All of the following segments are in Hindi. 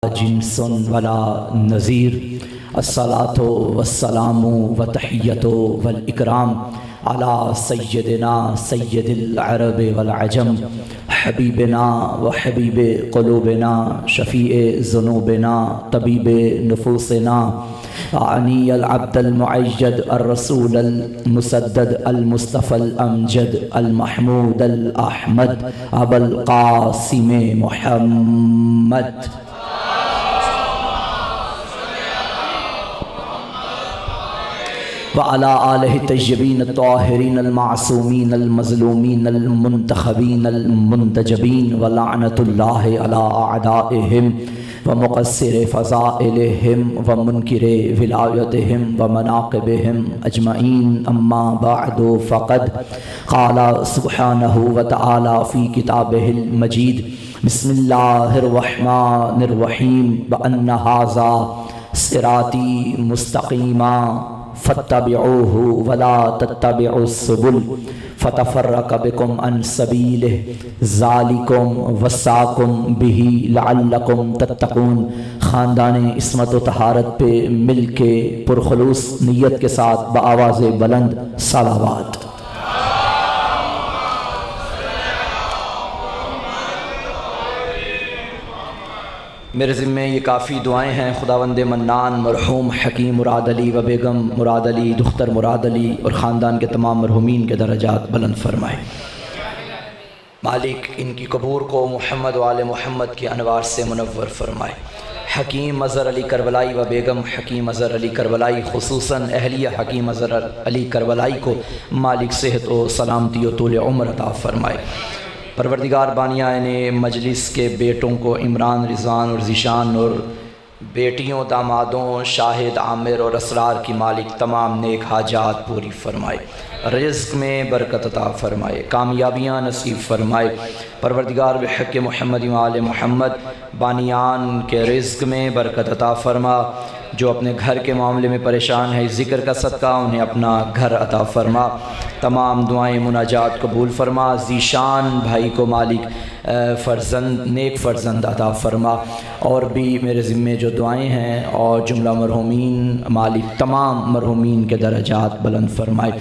जिन्सुन वला नज़ीर अस्सलातो वस्सलामु व तहियतो वल इकराम अला सय्यदिना सय्यदिल अरब वल अजम हबीबना व हबीब क़ुलूबिना शफ़ीए ज़ुनूबिना तबीब नुफूसिना आनी अल अब्दुल मुअय्यद अर रसूल अल मुसद्दद अल मुस्तफ़ल अमजद अल महमूद अल अहमद अबुल क़ासिम मुहम्मद व अला आलिहि तय्यबीन ताहिरीन अल मासूमीन अल मज़लूमीन अल मुंतखबीन अल मुंतजबीन व लअनतुल्लाहि अला अअदाइहिम व मुक़स्सिर फ़ज़ाइलिहिम व मुनकिर विलायतिहिम व मनाक़िबिहिम अजमईन अम्मा बअदु फ़क़द क़ाला सुब्हानहु व तआला फ़ी किताबिहिल मजीद बिस्मिल्लाहिर रहमानिर रहीम व अन्न हाज़ा सिराती मुस्तक़ीमा फत्तबिऊहु वला तत्तबिउस्सुबुल फतफर्रक़ बिकुम अन सबीलिहि ज़ालिकुम वस्साकुम बिही लअल्लकुम तत्तक़ून। ख़ानदान इस्मत व तहारत पे मिल के पुरखुलूस नियत के साथ बआवाज़ बुलंद सलावत। मेरे ज़िम्मे ये काफ़ी दुआएं हैं। खुदावंद मन्नान मरहूम हकीम मुराद अली व बेगम मुराद अली दुख्तर मुराद अली और ख़ानदान के तमाम मरहूमीन के दरजात बुलंद फरमाए। मालिक इनकी कबूर को मोहम्मद वाले मोहम्मद की अनवार से मुनव्वर फरमाए। हकीम अज़हर अली करबलाई व बेगम हकीम अज़हर अली करबलाई खुसूसन अहलिया हकीम अज़हर अली करबलाई को मालिक सेहत व सलामती व तूल उम्र अता फरमाए। परवरदिगार बानिया ने मजलिस के बेटों को इमरान रिज़वान और ज़ीशान और बेटियों दामादों शाहिद आमिर और असरार की मालिक तमाम नेक हाजात पूरी फरमाए। रिज़्क़ में बरकत अता फरमाए, कामयाबियाँ नसीब फरमाए। परवरदिगार बिहक़ मुहम्मद व आले मुहम्मद बानियान के रिज़्क़ में बरकत अता फरमा। जो अपने घर के मामले में परेशान है, ज़िक्र का सदका उन्हें अपना घर अता फरमा। तमाम दुआएं मुनाजात कबूल फरमा। ज़ीशान भाई को मालिक फ़र्जंद नेक फ़र्जंद अता फरमा। और भी मेरे ज़िम्मे जो दुआएं हैं और जुमला मरहूमीन मालिक तमाम मरहूमीन के दरजात बुलंद फरमाए।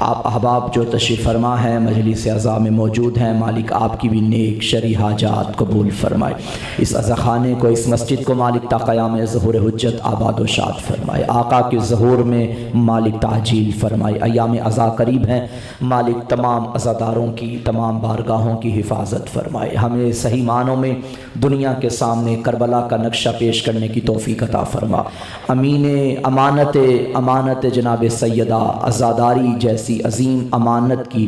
आप अहबाब जो तशरीफ़ फरमा हैं मजलिस अज़ा में मौजूद हैं, मालिक आपकी भी नेक शरी हाजात कबूल फरमाए। इस अज़ा ख़ाने को इस मस्जिद को मालिक ता क़याम ज़हूर हुज्जत आबाद व शाद फरमाए। आका के ज़हूर में मालिक ताजील फरमाए। अयाम अज़ा करीब हैं, मालिक तमाम अज़ादारों की तमाम बारगाहों की हिफाजत फरमाए। हमें सही मानों में दुनिया के सामने करबला का नक्शा पेश करने की तौफ़ीक़ अता फरमा। अमीन अमानत जनाब सैयदा अज़ादारी जैसी अज़ीम अमानत की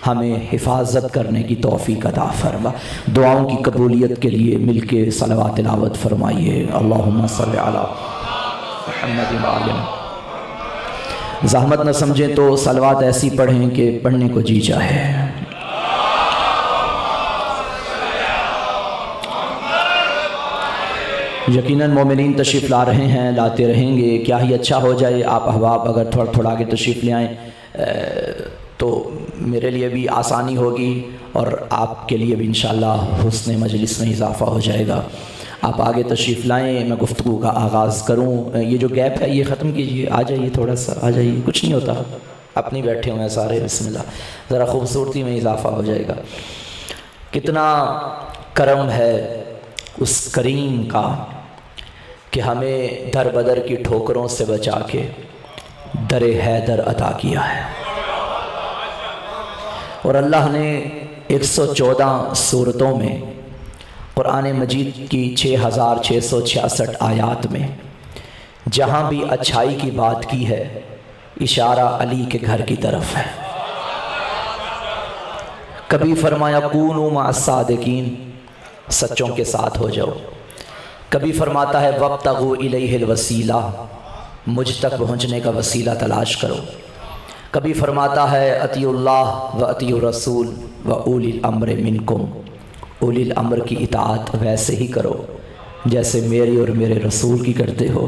हमें हिफाजत करने की तौफ़ीक़ अता फरमा। दुआओं की कबूलियत के लिए मिल के सलवात तिलावत फरमाइए। अल्लाहुम्मा सल्लि अला मुहम्मद व आले। ज़हमत न समझें तो सलवात ऐसी पढ़ें कि पढ़ने को जी चाहे। यकीनन मोमिनीन तशरीफ़ ला रहे हैं, लाते रहेंगे। क्या ही अच्छा हो जाए आप अहबाब अगर थोड़ा थोड़ा आगे तशरीफ़ ले आएँ तो मेरे लिए भी आसानी होगी और आपके लिए भी इंशाअल्लाह हुस्न मजलिस में इजाफ़ा हो जाएगा। आप आगे तशरीफ़ लाएँ, मैं गुफ्तगू का आगाज़ करूँ। ये जो गैप है ये ख़त्म कीजिए। आ जाइए, थोड़ा सा आ जाइए, कुछ नहीं होता, अपनी बैठे हुए हैं सारे। बिस्मिल्लाह, ज़रा खूबसूरती में इजाफ़ा हो जाएगा। कितना करम है उस करीम का कि हमें दर बदर की ठोकरों से बचा के दरे हैदर अता किया है। और अल्लाह ने 114 सूरतों में कुरान मजीद की 6666 आयात में जहाँ भी अच्छाई की बात की है, इशारा अली के घर की तरफ है। कभी फरमाया कूनू मअस्सादिकीन, सच्चों के साथ हो जाओ। कभी फरमाता है वब्तगू इलैहिल वसीला, मुझ तक पहुँचने का वसीला तलाश करो। कभी फरमाता है अतीउल्लाह व अतीउर रसूल व उलिल अम्र मिनकुम, उलिल अम्र की इताअत वैसे ही करो जैसे मेरी और मेरे रसूल की करते हो।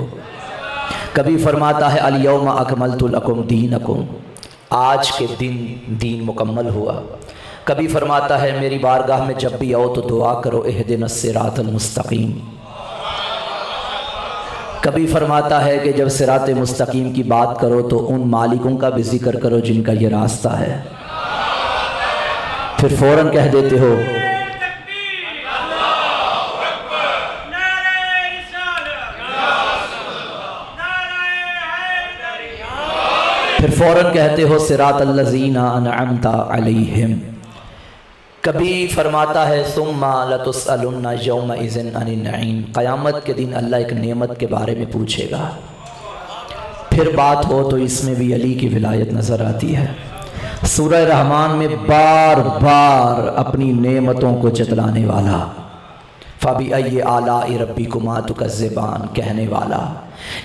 कभी फरमाता है अल यौमा अकमलतु लकुम दीनकुम, आज के दिन दीन मुकम्मल हुआ। कभी फरमाता है मेरी बारगाह में जब भी आओ तो दुआ करो इहदिनस सिरातल मुस्तकीम, कभी फरमाता है कि जब सिरात मुस्तकीम की बात करो तो उन मालिकों का भी जिक्र करो जिनका ये रास्ता है, फिर फौरन कह देते हो फिर फौरन कहते हो सिरात अल्लज़ीना अनअमता अलैहिम। कभी फरमाता है सुम्मा लतुसअलुन्ना यौमइज़िन अनिन नईम, क़यामत के दिन अल्लाह एक नेमत के बारे में पूछेगा। फिर बात हो तो इसमें भी अली की विलायत नज़र आती है। सूरह रहमान में बार बार अपनी नेमतों को जतलाने वाला, फ़बी अय्यि आलाइ रब्बिकुमा तुकज़्ज़िबान कहने वाला,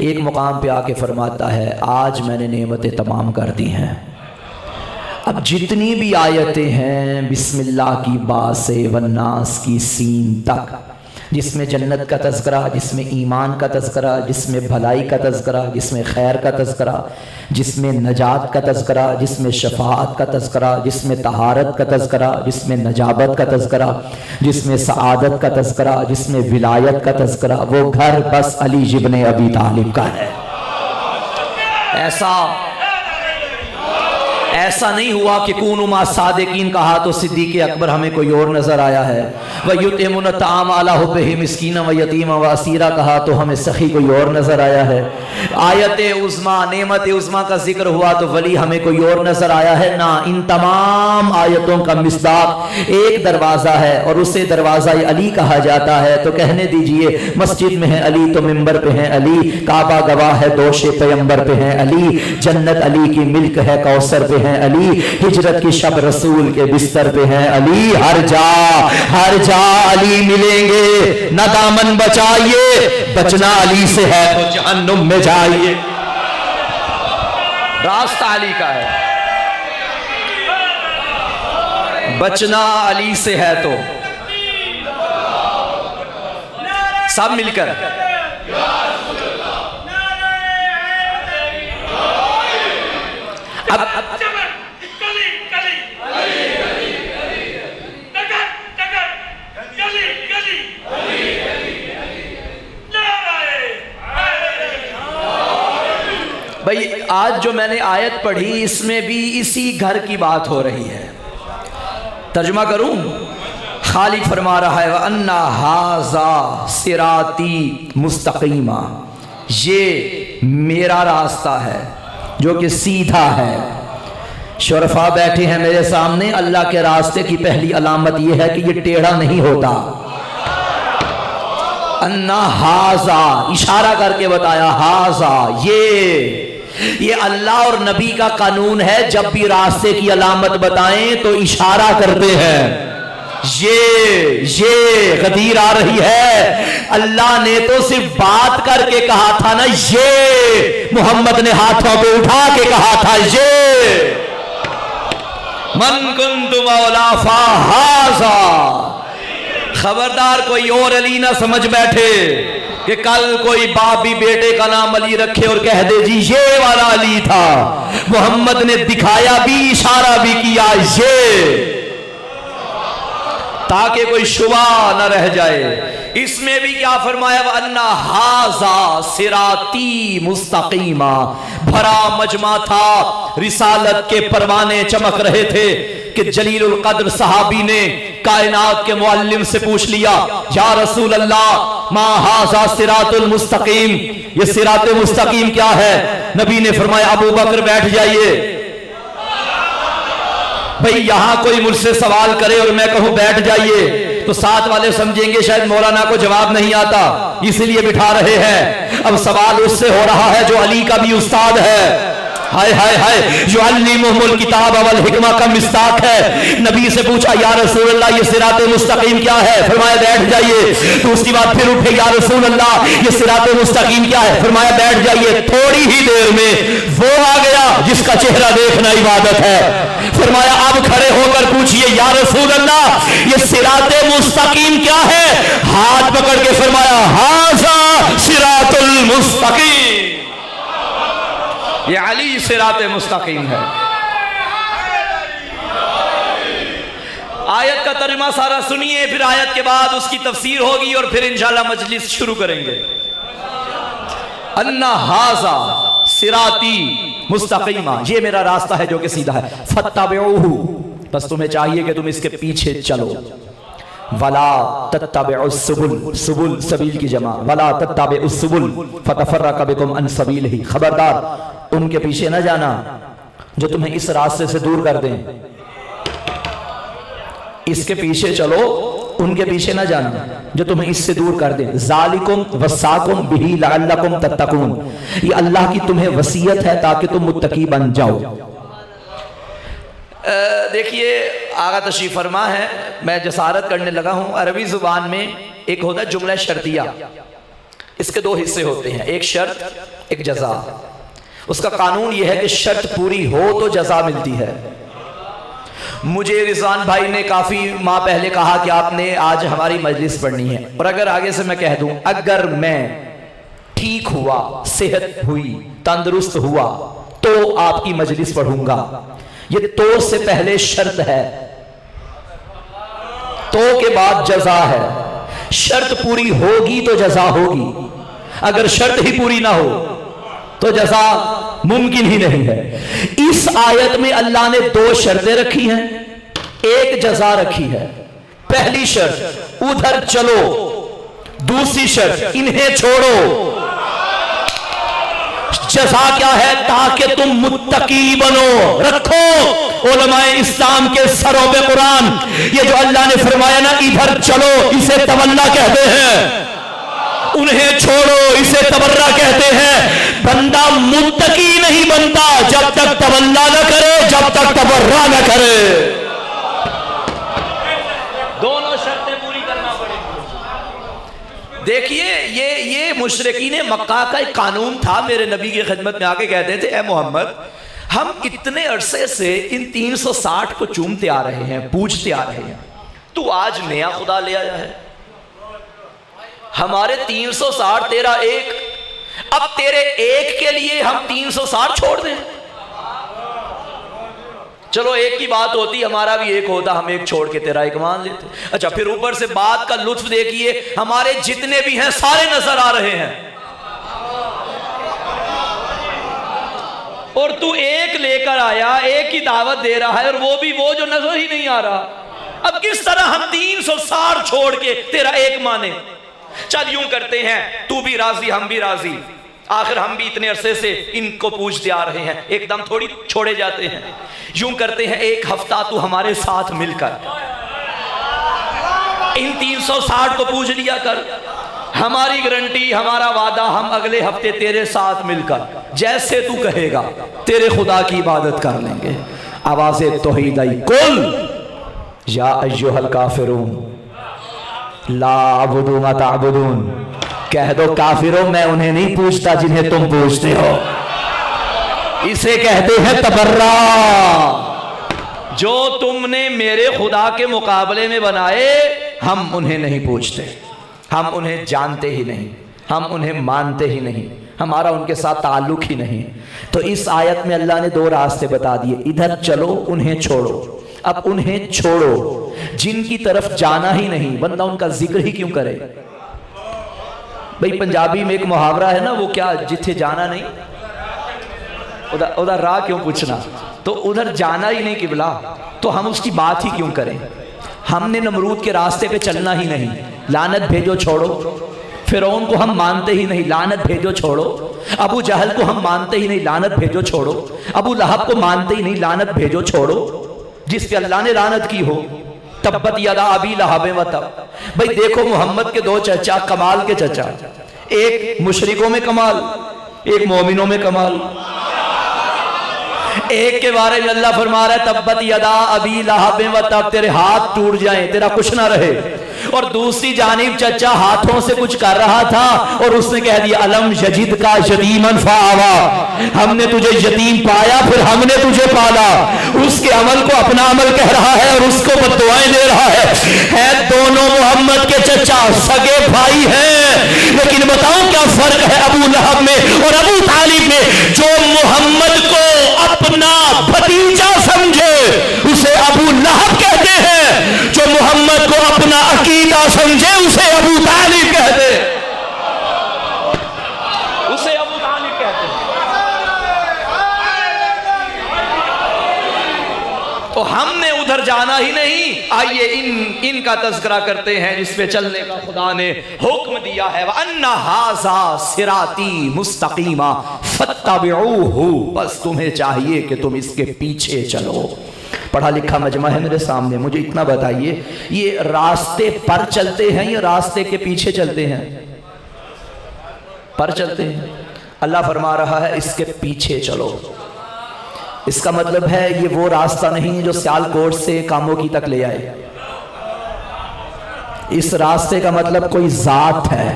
एक मुकाम पे आके फरमाता है आज मैंने नेमतें तमाम कर दी हैं। अब जितनी भी आयतें हैं बिस्मिल्लाह की बा से वन्नास की सीन तक, जिसमें जन्नत का तज़किरा, जिसमें ईमान का तज़किरा, जिसमें भलाई का तज़किरा, जिसमें खैर का तज़किरा, जिसमें नजात का तज़किरा, जिसमें शफाअत का तज़किरा, जिसमें तहारत का तज़किरा, जिसमें नजाबत का तज़किरा, जिसमें सआदत का तज़किरा, जिसमें विलायत का तज़किरा, वो घर बस अली इब्न अबी तालिब का है। ऐसा नहीं हुआ कि कूनु मा सादिकीन कहा तो सिद्दीक़ अकबर हमें कोई और नज़र आया है, व युतिमुन ताम अला हुब्बिही मिस्कीना व यतीमा व असीरा कहा तो हमें सखी कोई और नज़र आया है। आयत उज़्मा नेमत उज़्मा का जिक्र हुआ तो वली हमें कोई और नज़र आया है ना। इन तमाम आयतों का मिस्दाक एक दरवाज़ा है और उसे दरवाज़ा अली कहा जाता है। तो कहने दीजिए मस्जिद में है अली तो मिंबर पे है अली, काबा गवाह है दोशे पैगंबर पे है अली, जन्नत अली की मिल्क है कौसर पे है अली, हिजरत की शब रसूल के बिस्तर पे है अली, हर जा अली मिलेंगे, न दामन बचाइए, बचना अली से है तो जहन्नुम में जाइए। रास्ता अली का है, बचना अली से है तो सब मिलकर अब भाई आज जो मैंने आयत पढ़ी इसमें भी इसी घर की बात हो रही है। तर्जुमा करूं, खालिक फरमा रहा है व अन्ना हाजा सिराती मुस्तकीमा, ये मेरा रास्ता है जो कि सीधा है। शुरफा बैठे हैं मेरे सामने, अल्लाह के रास्ते की पहली अलामत यह है कि ये टेढ़ा नहीं होता। अन्ना हाजा इशारा करके बताया, हाजा ये अल्लाह और नबी का कानून है, जब भी रास्ते की अलामत बताएं तो इशारा करते हैं। ये गदीर आ रही है, अल्लाह ने तो सिर्फ बात करके कहा था ना, ये मोहम्मद ने हाथों पे उठा के कहा था, ये मन कुन्तु मौला फाहाजा। खबरदार कोई और अली ना समझ बैठे कि कल कोई बाप भी बेटे का नाम अली रखे और कह दे जी ये वाला अली था। मोहम्मद ने दिखाया भी, इशारा भी किया, ये, ताकि कोई शुबा न रह जाए। इसमें भी क्या फरमाया, अन्ना हाजा सिराती मुस्तकीमा, भरा मजमा था, रिसालत के परवाने चमक रहे थे कि जलीलुल कद्र सहाबी ने कायनात के मुअल्लिम से पूछ लिया, या रसूल अल्लाह मा हाजा सिरातुल मुस्तकीम, ये सिरात मुस्तकीम क्या है? नबी ने फरमाया अबू बकर बैठ जाइए। भाई यहां कोई मुझसे सवाल करे और मैं कहूं बैठ जाइए तो साथ वाले समझेंगे शायद मौलाना को जवाब नहीं आता, इसलिए बिठा रहे हैं। अब सवाल उससे हो रहा है जो अली का भी उस्ताद है। हाय हाय हाय, जो अल्लिमुहुल किताब वल हिकमा का मिस्ताक है। नबी से पूछा या रसूल अल्लाह ये सिरात मुस्तकीम क्या है? फरमाया बैठ जाइए। तो उसके बाद फिर उठे, या रसूल अल्लाह ये सिरात मुस्तकीम क्या है? फरमाया बैठ जाइए। थोड़ी ही देर में वो आ गया जिसका चेहरा देखना इबादत है। फरमाया अब खड़े होकर पूछिए, या रसूल अल्लाह ये सिरात मुस्तकीम क्या है? हाथ पकड़ के फरमाया हाजा सिरातुल मुस्तकीम, ये अली सिरात मुस्तकीम है। आयत का तर्जुमा सारा सुनिए, फिर आयत के बाद उसकी तफसीर होगी और फिर इंशाल्लाह मजलिस शुरू करेंगे। अन्ना हाजा सिराती मुस्तकीमा, ये मेरा रास्ता है जो कि सीधा है। फत्तबिऊहु, बस तुम्हें चाहिए कि तुम इसके पीछे चलो। वला तत्तबिउस सुबुल, सुबुल सबील की जमा, वला तत्तबिउस सुबुल फतफर्रक़ बिकुम अन सबीलिही, खबरदार उनके पीछे न जाना जो तुम्हें इस रास्ते से दूर कर दें। इसके पीछे चलो, उनके पीछे न जाना जो तुम्हें इससे दूर कर दें। ज़ालिकुम वस्साकुम बिही लअल्लकुम तत्तकून, ये अल्लाह की तुम्हें वसीयत है ताकि तुम मुत्तकी बन जाओ। देखिए आगा तशरीफ फरमा है, मैं जसारत करने लगा हूं। अरबी जुबान में एक होता है जुमला शर्तिया, इसके दो हिस्से होते हैं, एक शर्त एक जजा। उसका कानून यह है कि शर्त पूरी हो तो जजा मिलती है। मुझे रिजवान भाई ने काफी माह पहले कहा कि आपने आज हमारी मजलिस पढ़नी है, और अगर आगे से मैं कह दूं अगर मैं ठीक हुआ, सेहत हुई, तंदुरुस्त हुआ तो आपकी मजलिस पढ़ूंगा, ये तो से पहले शर्त है, तो के बाद जजा है। शर्त पूरी होगी तो जजा होगी, अगर शर्त ही पूरी ना हो तो जजा मुमकिन ही नहीं है। इस आयत में अल्लाह ने दो शर्तें रखी हैं, एक जजा रखी है। पहली शर्त उधर चलो, दूसरी शर्त इन्हें छोड़ो। जजा क्या है? ताकि तुम मुत्तकी बनो। रखो उलमाए इस्लाम के सरों पे कुरान, ये जो अल्लाह ने फरमाया ना इधर चलो, इसे तवल्ला कहते हैं, उन्हें छोड़ो इसे तबर्रा कहते हैं। बंदा मुत्तकी नहीं बनता जब तक तवल्ला न करे, जब तक तबर्रा न करे। दोनों शर्तें पूरी करना पड़ेगी। देखिए ये मुशरिकीन मक्का का एक कानून था। मेरे नबी की खिदमत में आके कहते थे, ए मोहम्मद, हम इतने अरसे से इन 360 को चूमते आ रहे हैं, पूजते आ रहे हैं, तू आज नया खुदा ले आया है। हमारे 360 तेरा एक, अब तेरे एक के लिए हम 360 छोड़ दें? चलो एक की बात होती, हमारा भी एक होता, हम एक छोड़ के तेरा एक मान लेते। अच्छा, फिर ऊपर से बात का लुत्फ देखिए, हमारे जितने भी हैं सारे नजर आ रहे हैं, और तू एक लेकर आया, एक की दावत दे रहा है, और वो भी वो जो नजर ही नहीं आ रहा। अब किस तरह हम 360 छोड़ के तेरा एक माने? चल यूं करते हैं, तू भी राजी हम भी राजी, आखिर हम भी इतने अरसे से इनको पूजते आ रहे हैं, एकदम थोड़ी छोड़े जाते हैं। यूं करते हैं, एक हफ्ता तू हमारे साथ मिलकर इन 360 को पूज लिया कर। हमारी गारंटी, हमारा वादा, हम अगले हफ्ते तेरे साथ मिलकर जैसे तू कहेगा तेरे खुदा की इबादत कर लेंगे। आवाज़े तौहीद आई, कुल या अय्युहल काफिरून ला अबुदु मा ताबुदून, कह दो काफिरों मैं उन्हें नहीं पूछता जिन्हें तुम पूछते हो। इसे कहते हैं तबर्रा। जो तुमने मेरे खुदा के मुकाबले में बनाए, हम उन्हें नहीं पूछते, हम उन्हें जानते ही नहीं, हम उन्हें मानते ही नहीं, हमारा उनके साथ ताल्लुक ही नहीं। तो इस आयत में अल्लाह ने दो रास्ते बता दिए, इधर चलो, उन्हें छोड़ो। अब उन्हें छोड़ो जिनकी तरफ जाना ही नहीं, बंदा उनका जिक्र ही क्यों करे? भाई पंजाबी में एक मुहावरा है ना, वो क्या, जिथे जाना नहीं उधर राह क्यों पूछना। तो उधर जाना ही नहीं किबला, तो हम उसकी बात ही क्यों करें? हमने नमरूद के रास्ते पे चलना ही नहीं, लानत भेजो छोड़ो। फिरौन को हम मानते ही नहीं, लानत भेजो छोड़ो। अबू जहल को हम मानते ही नहीं, लानत भेजो छोड़ो। अबू लहब को मानते ही नहीं, लानत भेजो छोड़ो। जिस पे अल्लाह ने लानत की हो, तब्बत यदा अबी लहब व तब। भाई देखो मोहम्मद के दो चचा, कमाल के चचा, एक मुशरिकों में कमाल, एक मोमिनों में कमाल। एक के बारे में अल्लाह फरमा रहा है तब्बत यदा अबी लहब व तब, तेरे हाथ टूट जाएं, तेरा कुछ ना रहे। और दूसरी जानिब चचा हाथों से कुछ कर रहा था और उसने कह दिया अलम यजिद का यतीमन फावा, हमने तुझे यतीम पाया फिर हमने तुझे पाला। उसके अमल को अपना अमल कह रहा है और उसको बद्दुआएं दे रहा है दोनों मोहम्मद के चचा सगे भाई हैं, लेकिन बताओ क्या फर्क है अबू लहब में और अबू तालिब में? जो मोहम्मद को अपना भतीजा समझे उसे अबू लहब कहते हैं, जो मोहम्मद को अपना अकीदा समझे उसे अबू तालिब कहते हैं, उसे अबू तो हमने उधर जाना ही नहीं। आइए इनका तज़किरा करते हैं जिस पे चलने का खुदा ने हुक्म दिया है। अन्ना हाज़ा सिराती मुस्तकीमा फत्तबिऊहु, बस तुम्हें चाहिए कि तुम इसके पीछे चलो। पढ़ा लिखा मजमा है मेरे सामने, मुझे इतना बताइए, ये रास्ते पर चलते हैं या रास्ते के पीछे चलते हैं? पर चलते हैं। अल्लाह फरमा रहा है इसके पीछे चलो। इसका मतलब है ये वो रास्ता नहीं जो सियालकोट से कामोकी तक ले आए। इस रास्ते का मतलब कोई जात है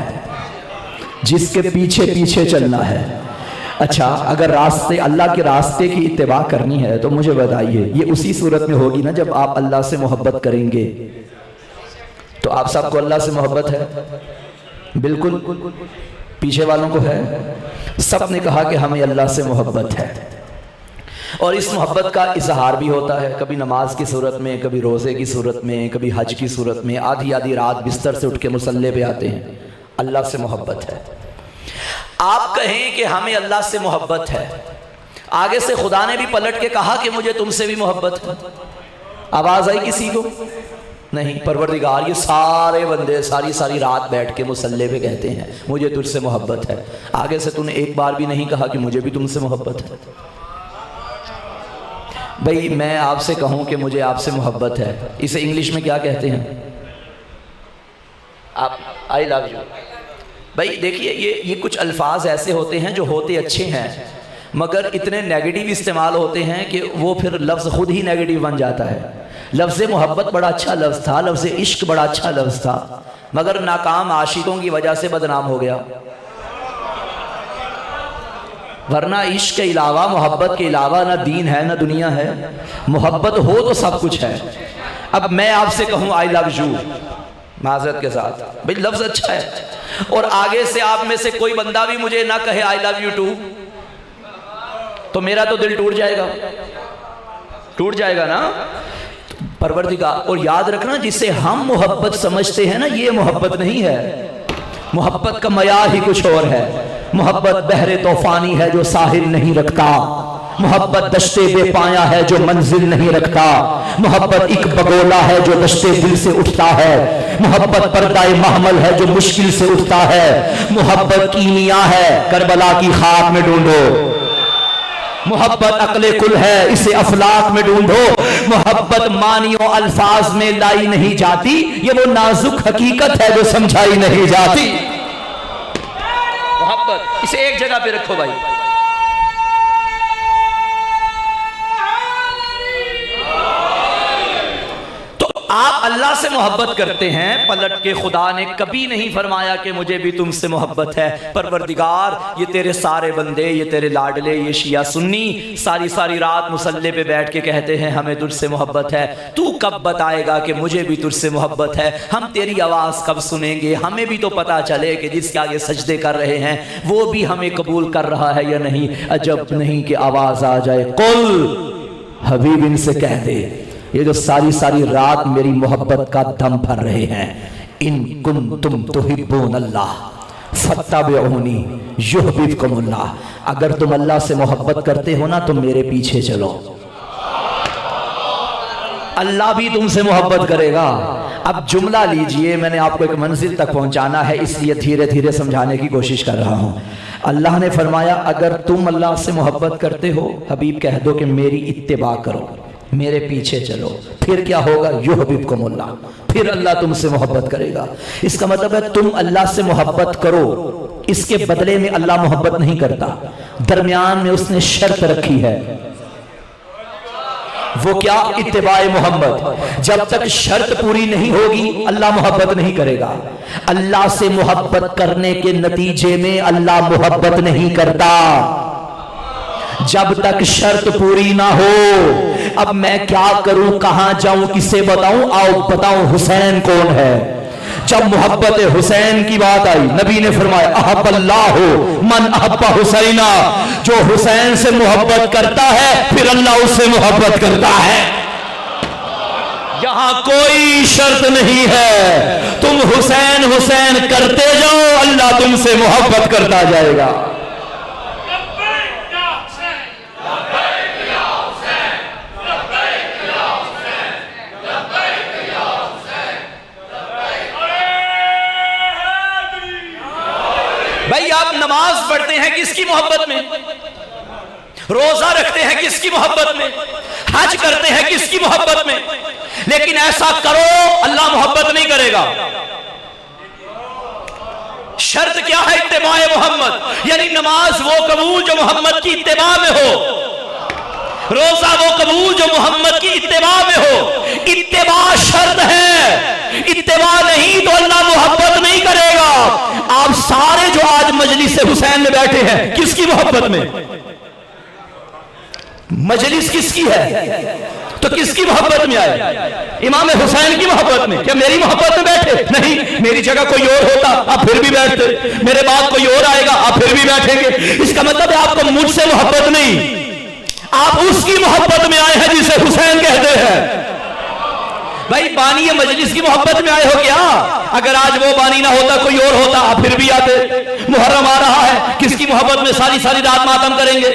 जिसके पीछे पीछे चलना है। अच्छा, अगर रास्ते अल्लाह के रास्ते की इत्तिबा करनी है तो मुझे बताइए ये उसी सूरत में होगी ना जब आप अल्लाह से मोहब्बत करेंगे। तो आप सबको अल्लाह से मोहब्बत है? बिल्कुल। पीछे वालों को है? सब ने कहा कि हमें अल्लाह से मोहब्बत है। और इस मोहब्बत का इजहार भी होता है, कभी नमाज की सूरत में, कभी रोज़े की सूरत में, कभी हज की सूरत में। आधी आधी रात बिस्तर से उठ के मुसल्ले पे आते हैं। अल्लाह से मोहब्बत है। आप कहें कि हमें अल्लाह से मोहब्बत है, आगे से खुदा ने भी पलट के कहा कि मुझे तुमसे भी मोहब्बत है। आवाज़ आई किसी को? नहीं। परवरदिगार ये सारे बंदे सारी सारी रात बैठ के मुसल्ले पे कहते हैं मुझे तुझसे मोहब्बत है, आगे से तूने एक बार भी नहीं कहा कि मुझे भी तुमसे मोहब्बत है। भाई मैं आपसे कहूं कि मुझे आपसे मोहब्बत है, इसे इंग्लिश में क्या कहते हैं? आप आई लव यू। भाई देखिए ये कुछ अल्फाज ऐसे होते हैं जो होते अच्छे हैं मगर इतने नेगेटिव इस्तेमाल होते हैं कि वो फिर लफ्ज़ खुद ही नेगेटिव बन जाता है। लफ्ज़ मोहब्बत बड़ा अच्छा लफ्ज़ था, लफ्ज़ इश्क बड़ा अच्छा लफ्ज़ था, मगर नाकाम आशिकों की वजह से बदनाम हो गया। वरना इश्क के अलावा, मोहब्बत के अलावा ना दीन है ना दुनिया है। मोहब्बत हो तो सब कुछ है। अब मैं आपसे कहूँ आई लव यू, माज़रत के साथ, भाई लफ्ज़ अच्छा है, और आगे से आप में से कोई बंदा भी मुझे ना कहे आई लव यू टू, तो मेरा तो दिल टूट जाएगा, टूट जाएगा ना। परवरदिगार, और याद रखना जिसे हम मोहब्बत समझते हैं ना ये मोहब्बत नहीं है। मोहब्बत का मयार ही कुछ और है। मोहब्बत बहरे तूफानी है जो साहिल नहीं रखता। मोहब्बत दश्ते बेपाया है जो मंजिल नहीं रखता। मोहब्बत एक बगोला है जो दश्ते दिल से उठता है। मोहब्बत पर्दाए महमल है जो मुश्किल से उठता है। मोहब्बत कीमिया है करबला की खाक में ढूंढो। मोहब्बत अक्ले कुल है इसे अफलाक में ढूंढो। मोहब्बत मानियों अल्फाज में लाई नहीं जाती, ये वो नाजुक हकीकत है जो समझाई नहीं जाती। मोहब्बत इसे एक जगह पे रखो भाई। आप अल्लाह से मोहब्बत करते हैं, पलट के खुदा ने कभी नहीं फरमाया कि मुझे भी तुमसे मोहब्बत है। परवरदिगार ये तेरे सारे बंदे, ये तेरे लाडले, ये शिया सुन्नी सारी सारी रात मुसल्ले पे बैठ के कहते हैं हमें तुझसे मोहब्बत है। तू कब बताएगा कि मुझे भी तुझसे मोहब्बत है? हम तेरी आवाज़ कब सुनेंगे? हमें भी तो पता चले कि जिसके आगे सजदे कर रहे हैं वो भी हमें कबूल कर रहा है या नहीं। अजब नहीं कि आवाज़ आ जाए, कुल हबीब इनसे कह दे ये जो सारी सारी रात मेरी मोहब्बत का दम भर रहे हैं, इन कुंतुम तुहिब्बून अल्लाह फत्तबिऊनी युहबिबकुमुल्लाह। अगर तुम अल्लाह से मोहब्बत करते हो ना तो मेरे पीछे चलो, अल्लाह भी तुमसे मोहब्बत करेगा। अब जुमला लीजिए, मैंने आपको एक मंजिल तक पहुंचाना है इसलिए धीरे धीरे समझाने की कोशिश कर रहा हूं। अल्लाह ने फरमाया अगर तुम अल्लाह से मोहब्बत करते हो, हबीब कह दो कि मेरी इत्तिबा करो, मेरे पीछे चलो। फिर क्या होगा? युहबिबकुमुल्लाह, फिर अल्लाह तुमसे मोहब्बत करेगा। इसका मतलब है तुम अल्लाह से मोहब्बत करो, इसके बदले में अल्लाह मोहब्बत नहीं करता। दरमियान में उसने शर्त रखी है, वो क्या? इत्तिबाए मोहम्मद। जब तक शर्त पूरी नहीं होगी अल्लाह मोहब्बत नहीं करेगा। अल्लाह से मोहब्बत करने के नतीजे में अल्लाह मोहब्बत नहीं करता जब तक शर्त पूरी ना हो। अब मैं क्या करूं, कहां जाऊं, किसे बताऊं? आओ बताऊं हुसैन कौन है। जब मोहब्बत हुसैन की बात आई, नबी ने फरमाया अहब्बल्लाहु मन अहब्बा हुसैना, जो हुसैन से मोहब्बत करता है फिर अल्लाह उससे मोहब्बत करता है। यहां कोई शर्त नहीं है, तुम हुसैन हुसैन करते जाओ अल्लाह तुमसे मोहब्बत करता जाएगा। भाई आप नमाज पढ़ते हैं किसकी मोहब्बत में, रोजा रखते हैं किसकी मोहब्बत में, हज करते हैं किसकी मोहब्बत में, लेकिन ऐसा करो अल्लाह मोहब्बत नहीं करेगा। शर्त क्या है? इत्तिबाए मोहम्मद, यानी नमाज वो कबूल जो मोहम्मद की इत्तिबा में हो, रोजा वो कबूल जो मोहम्मद की इत्तिबा में हो। इत्तिबा शर्त है, इत्तिबा नहीं तो अल्लाह मोहब्बत नहीं करेगा। आप सारे जो आज मजलिस हुसैन में बैठे हैं किसकी मोहब्बत में? मजलिस किसकी है तो किसकी मोहब्बत में आए? इमाम हुसैन की मोहब्बत में। क्या मेरी मोहब्बत में बैठे? नहीं, मेरी जगह कोई और होता आप फिर भी बैठते, मेरे बाद कोई और आएगा आप फिर भी बैठेंगे। इसका मतलब है आपको मुझसे मोहब्बत नहीं, आप उसकी मोहब्बत में आए हैं जिसे हुसैन कहते हैं। भाई बानी मजलिस की मोहब्बत में आए हो क्या? अगर आज वो बानी ना होता कोई और होता आप फिर भी आते। मुहर्रम आ रहा है, किसकी मोहब्बत में सारी सारी रात मातम करेंगे?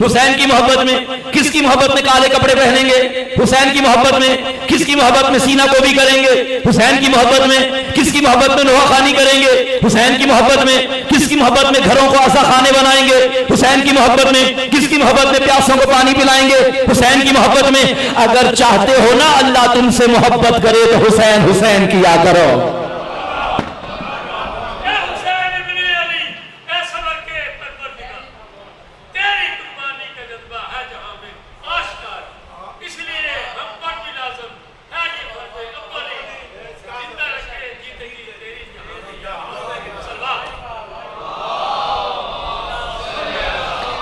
हुसैन की मोहब्बत में। किसकी मोहब्बत में काले कपड़े पहनेंगे? हुसैन की मोहब्बत में। किसकी मोहब्बत में सीना गोभी करेंगे? हुसैन की मोहब्बत में। किसकी मोहब्बत में नोहाखानी करेंगे? हुसैन की मोहब्बत में। किसकी मोहब्बत में घरों को आसा खाने बनाएंगे? हुसैन की मोहब्बत में। किसकी मोहब्बत में प्यासों को पानी पिलाएंगे? हुसैन की मोहब्बत में। अगर चाहते हो ना अल्लाह तुमसे मोहब्बत करे तो हुसैन हुसैन किया करो।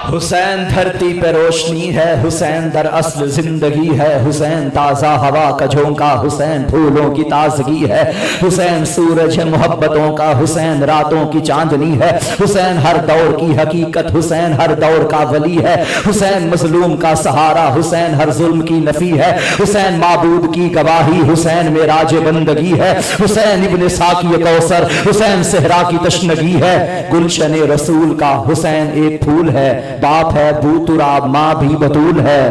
हुसैन धरती पे रोशनी है, हुसैन दर असल जिंदगी है, हुसैन ताज़ा हवा का झोंका, हुसैन फूलों की ताजगी है, हुसैन सूरज है मोहब्बतों का, हुसैन रातों की चांदनी है, हुसैन हर दौर की हकीकत, हुसैन हर दौर का वली है, हुसैन मजलूम का सहारा, हुसैन हर जुल्म की नफी है, हुसैन माबूद की गवाही, हुसैन मेराज बंदगी है, हुसैन इब्ने साकी कौसर, हुसैन सहरा की तशनगी है, गुलशन रसूल का हुसैन एक फूल है, बाप है बूतुराब माँ भी बतूल है।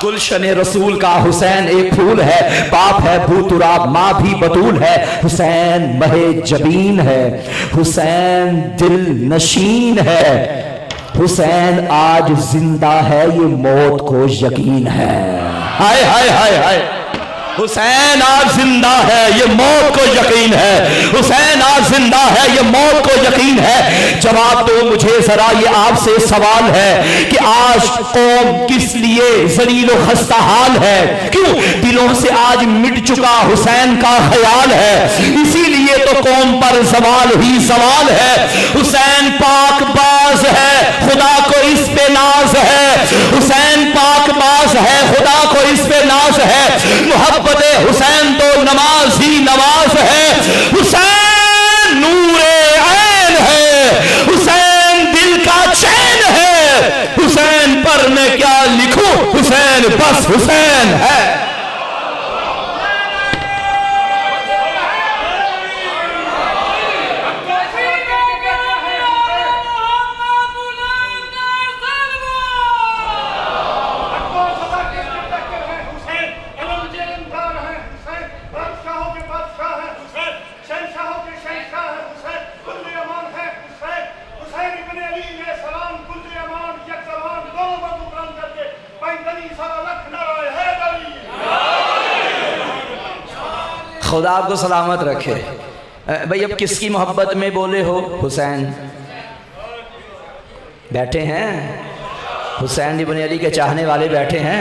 गुलशन रसूल का हुसैन एक फूल है, बाप है बूतुराब माँ भी बतूल है, हुसैन महे जबीन है, हुसैन दिल नशीन है, हुसैन आज जिंदा है ये मौत को यकीन है। हाय हाय हाय हाय, हुसैन आज जिंदा है ये मौत को यकीन है, हुसैन आज जिंदा है ये मौत को यकीन है। जवाब दो मुझे जरा ये आपसे सवाल है कि आज कौम किस लिए जलीलो खस्ता हाल है? क्यों? दिलों से आज मिट चुका हुसैन का ख्याल है, इसीलिए तो कौम पर सवाल ही सवाल है। हुसैन पाक बाज है, खुदा को इस पे नाज है, हुसैन पाक बाज है, खुदा को इस पे नाज है, मोहब्बत हुसैन तो नमाज ही नमाज है, हुसैन नूरे ऐन है, हुसैन दिल का चैन है, हुसैन पर मैं क्या लिखूं, हुसैन बस हुसैन है। खुदा आपको सलामत रखे। भाई अब किसकी मोहब्बत में बोले हो? हुसैन बैठे हैं, हुसैन इब्ने अली के चाहने वाले बैठे हैं।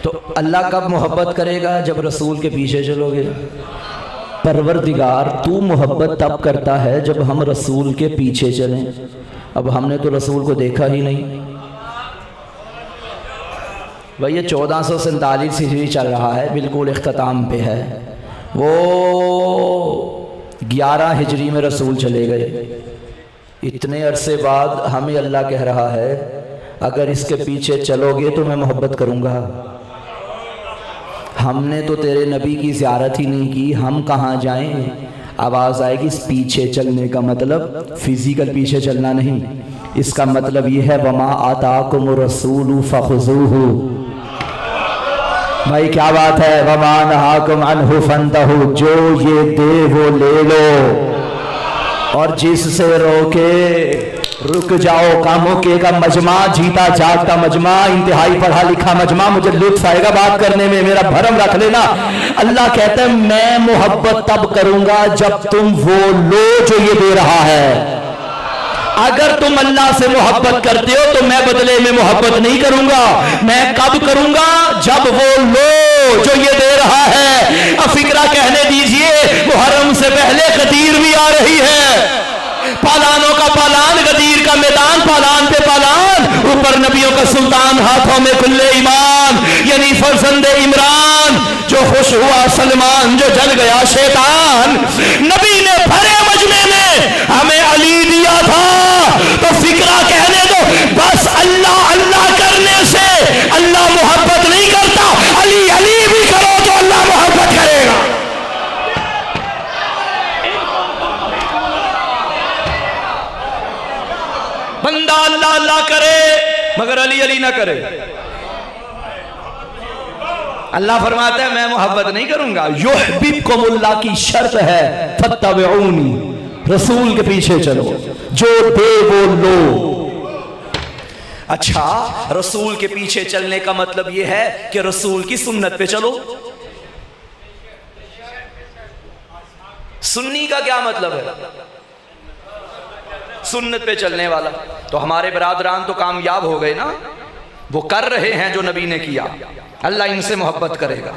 तो अल्लाह कब मोहब्बत करेगा? जब रसूल के पीछे चलोगे। परवरदिगार तू मोहब्बत तब करता है जब हम रसूल के पीछे चलें। अब हमने तो रसूल को देखा ही नहीं। भाई ये 1447 हिजरी चल रहा है, बिल्कुल इख्तिताम पे है। वो 11 हिजरी में रसूल चले गए। इतने अरसे बाद हमें अल्लाह कह रहा है अगर इसके पीछे चलोगे तो मैं मोहब्बत करूँगा। हमने तो तेरे नबी की ज़ियारत ही नहीं की, हम कहाँ जाएं? आवाज़ आएगी इस पीछे चलने का मतलब फिज़िकल पीछे चलना नहीं, इसका मतलब ये है वमा आताकुम रसूलु फखुज़ूहु। भाई क्या बात है। वमान हाकुम अनहु फंतहु, जो ये दे वो ले लो और जिससे रोके रुक जाओ। कामों के का मजमा, जीता जागता मजमा, इंतहाई पढ़ा लिखा मजमा। मुझे लुत्फ आएगा बात करने में, मेरा भरम रख लेना। अल्लाह कहता है मैं मोहब्बत तब करूंगा जब तुम वो लो जो ये दे रहा है। अगर तुम अल्लाह से मोहब्बत करते हो तो मैं बदले में मोहब्बत नहीं करूंगा। मैं कब करूंगा? जब वो लो जो ये दे रहा है। अब फिक्रा कहने दीजिए, मुहर्रम से पहले गदीर भी आ रही है। पालानों का पालान, गदीर का मैदान, पालान पे पालान, ऊपर नबियों का सुल्तान, हाथों में खुले ईमान, यानी फर्जंदे इमरान। जो खुश हुआ सलमान, जो जल गया शैतान। नबी ने भरे मजमे में हमें अली दिया था। तो फिक्रा कहने दो, बस अल्लाह अल्लाह करने से अल्लाह मोहब्बत नहीं करता। अली अली भी करो तो अल्लाह मोहब्बत करेगा। बंदा अल्लाह अल्लाह करे मगर अली अली ना करे। अल्लाह फरमाता है मैं मोहब्बत नहीं करूंगा। युहब्बिकुमुल्लाह की शर्त है फत्तबिऊनी, रसूल के पीछे चलो, जो दे वो लो। अच्छा, रसूल के पीछे चलने का मतलब यह है कि रसूल की सुन्नत पे चलो। सुन्नी का क्या मतलब है? सुन्नत पे चलने वाला। तो हमारे बरादरान तो कामयाब हो गए ना, वो कर रहे हैं जो नबी ने किया। अल्लाह इनसे मोहब्बत करेगा।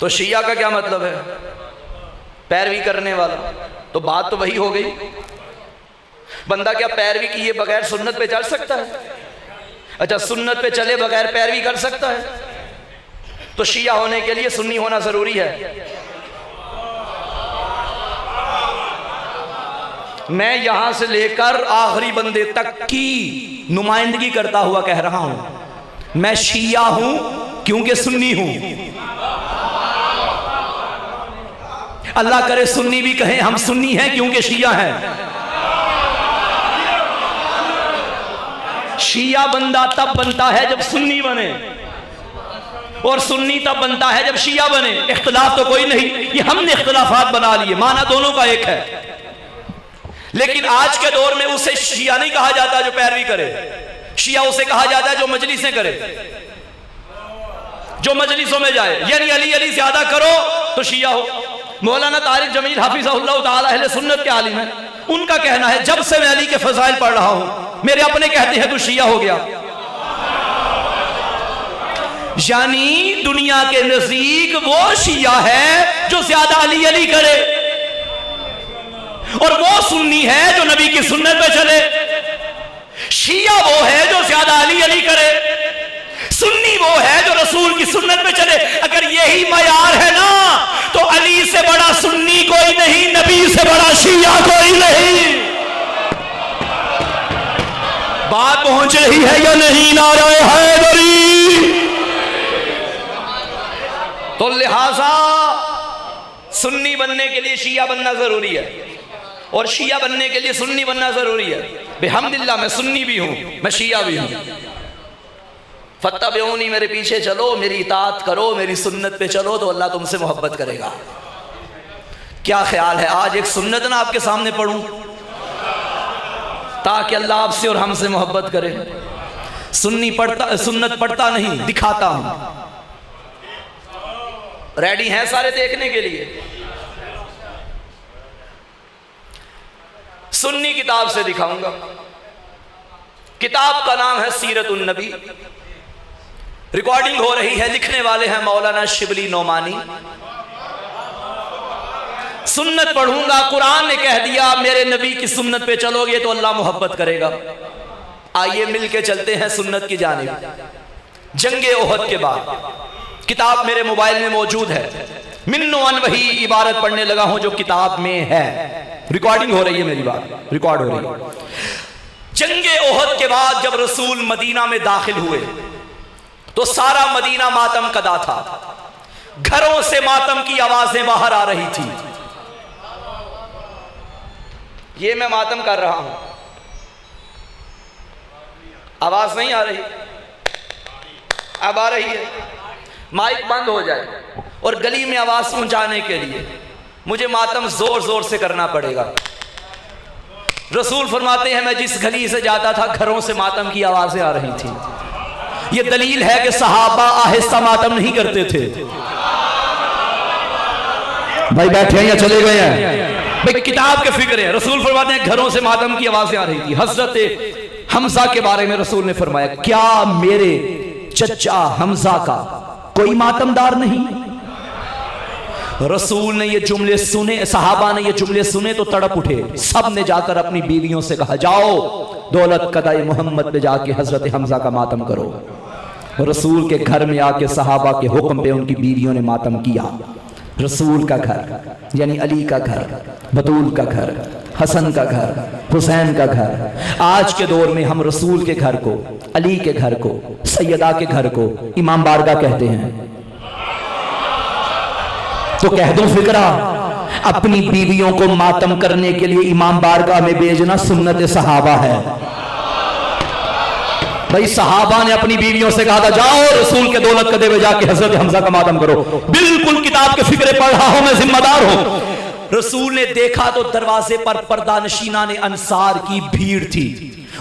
तो शिया का क्या मतलब है? पैरवी करने वाला। तो बात तो वही हो गई। बंदा क्या पैरवी किए बगैर सुन्नत पे चल सकता है? अच्छा, सुन्नत पे चले बगैर पैरवी कर सकता है? तो शिया होने के लिए सुन्नी होना जरूरी है। मैं यहां से लेकर आखिरी बंदे तक की नुमाइंदगी करता हुआ कह रहा हूं, मैं शिया हूं क्योंकि सुन्नी हूं। अल्लाह करे सुन्नी भी कहें हम सुन्नी हैं क्योंकि शिया हैं। शिया बंदा तब बनता है जब सुन्नी बने, और सुन्नी तब बनता है जब शिया बने। इख्तिलाफ तो कोई नहीं, ये हमने इख्तिलाफात बना लिए, माना दोनों का एक है। लेकिन आज के दौर में उसे शिया नहीं कहा जाता जो पैरवी करे। शिया उसे कहा जाता है जो मजलिसें करे, जो मजलिसों में जाए। यानी अली अली ज्यादा करो तो शिया हो। मौलाना तारिक जमील हाफिज़हुल्लाह ताला अहले सुन्नत के आलिम है। उनका कहना है जब से मैं अली के फजाइल पढ़ रहा हूं, मेरे अपने कहते हैं तो शिया हो गया। यानी दुनिया के नजदीक वो शिया है जो ज्यादा अली अली करे, और वो सुन्नी है जो नबी की सुन्नत पे चले। शिया वो है जो ज्यादा अली अली करे, सुन्नी वो है जो रसूल की सुन्नत पे चले। अगर यही मयार है ना, तो अली से बड़ा सुन्नी कोई नहीं, नबी से बड़ा शिया कोई नहीं। बात पहुंच रही है या नहीं? नारे हैदरी। तो लिहाजा सुन्नी बनने के लिए शिया बनना जरूरी है, और शिया बनने के लिए सुन्नी बनना जरूरी है। बिहम्दिल्लाह मैं सुन्नी भी हूं, मैं शिया भी हूं। फत्तबिऊनी, मेरे पीछे चलो, मेरी इताअत करो, मेरी सुन्नत पे चलो तो अल्लाह तुमसे मोहब्बत करेगा। क्या ख्याल है आज एक सुन्नत ना आपके सामने पढ़ूं ताकि अल्लाह आपसे और हमसे मोहब्बत करे। सुन्नत पढ़ता नहीं, दिखाता हूं। रेडी हैं सारे देखने के लिए? सुन्नी किताब से दिखाऊंगा। किताब का नाम है सीरतुन नबी। रिकॉर्डिंग हो रही है, लिखने वाले हैं मौलाना शिबली नोमानी। सुन्नत पढ़ूंगा। कुरान ने कह दिया मेरे नबी की सुन्नत पे चलोगे तो अल्लाह मोहब्बत करेगा। आइए मिलके चलते हैं सुन्नत की जानिब। जंगे ओहद के बाद किताब मेरे मोबाइल में मौजूद है। मिन्नो अन वही इबारत पढ़ने लगा हूं जो किताब में है। रिकॉर्डिंग हो रही है, मेरी बात रिकॉर्ड हो रही है। जंगे ओहद के बाद जब रसूल मदीना में दाखिल हुए तो सारा मदीना मातम कदा था। घरों से मातम की आवाजें बाहर आ रही थी। ये मैं मातम कर रहा हूं, आवाज नहीं आ रही। अब आ रही है, माइक बंद हो जाए और गली में आवाज पहुंचाने के लिए मुझे मातम जोर जोर से करना पड़ेगा। रसूल फरमाते हैं मैं जिस गली से जाता था घरों से मातम की आवाजें आ रही थी। ये दलील है कि सहाबा आहिस्ता मातम नहीं करते थे। भाई बैठे हैं या चले गए हैं? भाई किताब के फिक्र है। रसूल फरमाते हैं घरों से मातम की आवाजें आ रही थी। हजरत हमजा के बारे में रसूल ने फरमाया क्या मेरे चचा हमजा का कोई मातमदार नहीं? रसूल ने ये जुमले सुने, सहाबा ने ये जुमले सुने तो तड़प उठे। सब ने जाकर अपनी बीवियों से कहा जाओ दौलत कदाई मोहम्मद पे जाके हजरत हमजा का मातम करो। रसूल के घर में आके सहाबा के हुक्म पे उनकी बीवियों ने मातम किया। रसूल का घर यानी अली का घर, बतूल का घर, हसन का घर, हुसैन का घर। आज के दौर में हम रसूल के घर को, अली के घर को, सैयदा के घर को इमाम बारगाह कहते हैं। तो कह दो फिक्रा, अपनी बीवियों को मातम करने के लिए इमाम बारगाह में भेजना सुन्नत सहाबा है। भाई सहाबा ने अपनी बीवियों से कहा था जाओ रसूल के दौलत कदे में जाके हजरत हमजा का मातम करो। बिल्कुल किताब के फिक्रे पढ़ रहा हूं मैं, जिम्मेदार हूं। रसूल ने देखा तो दरवाजे पर पर्दा नशीना ने अंसार की भीड़ थी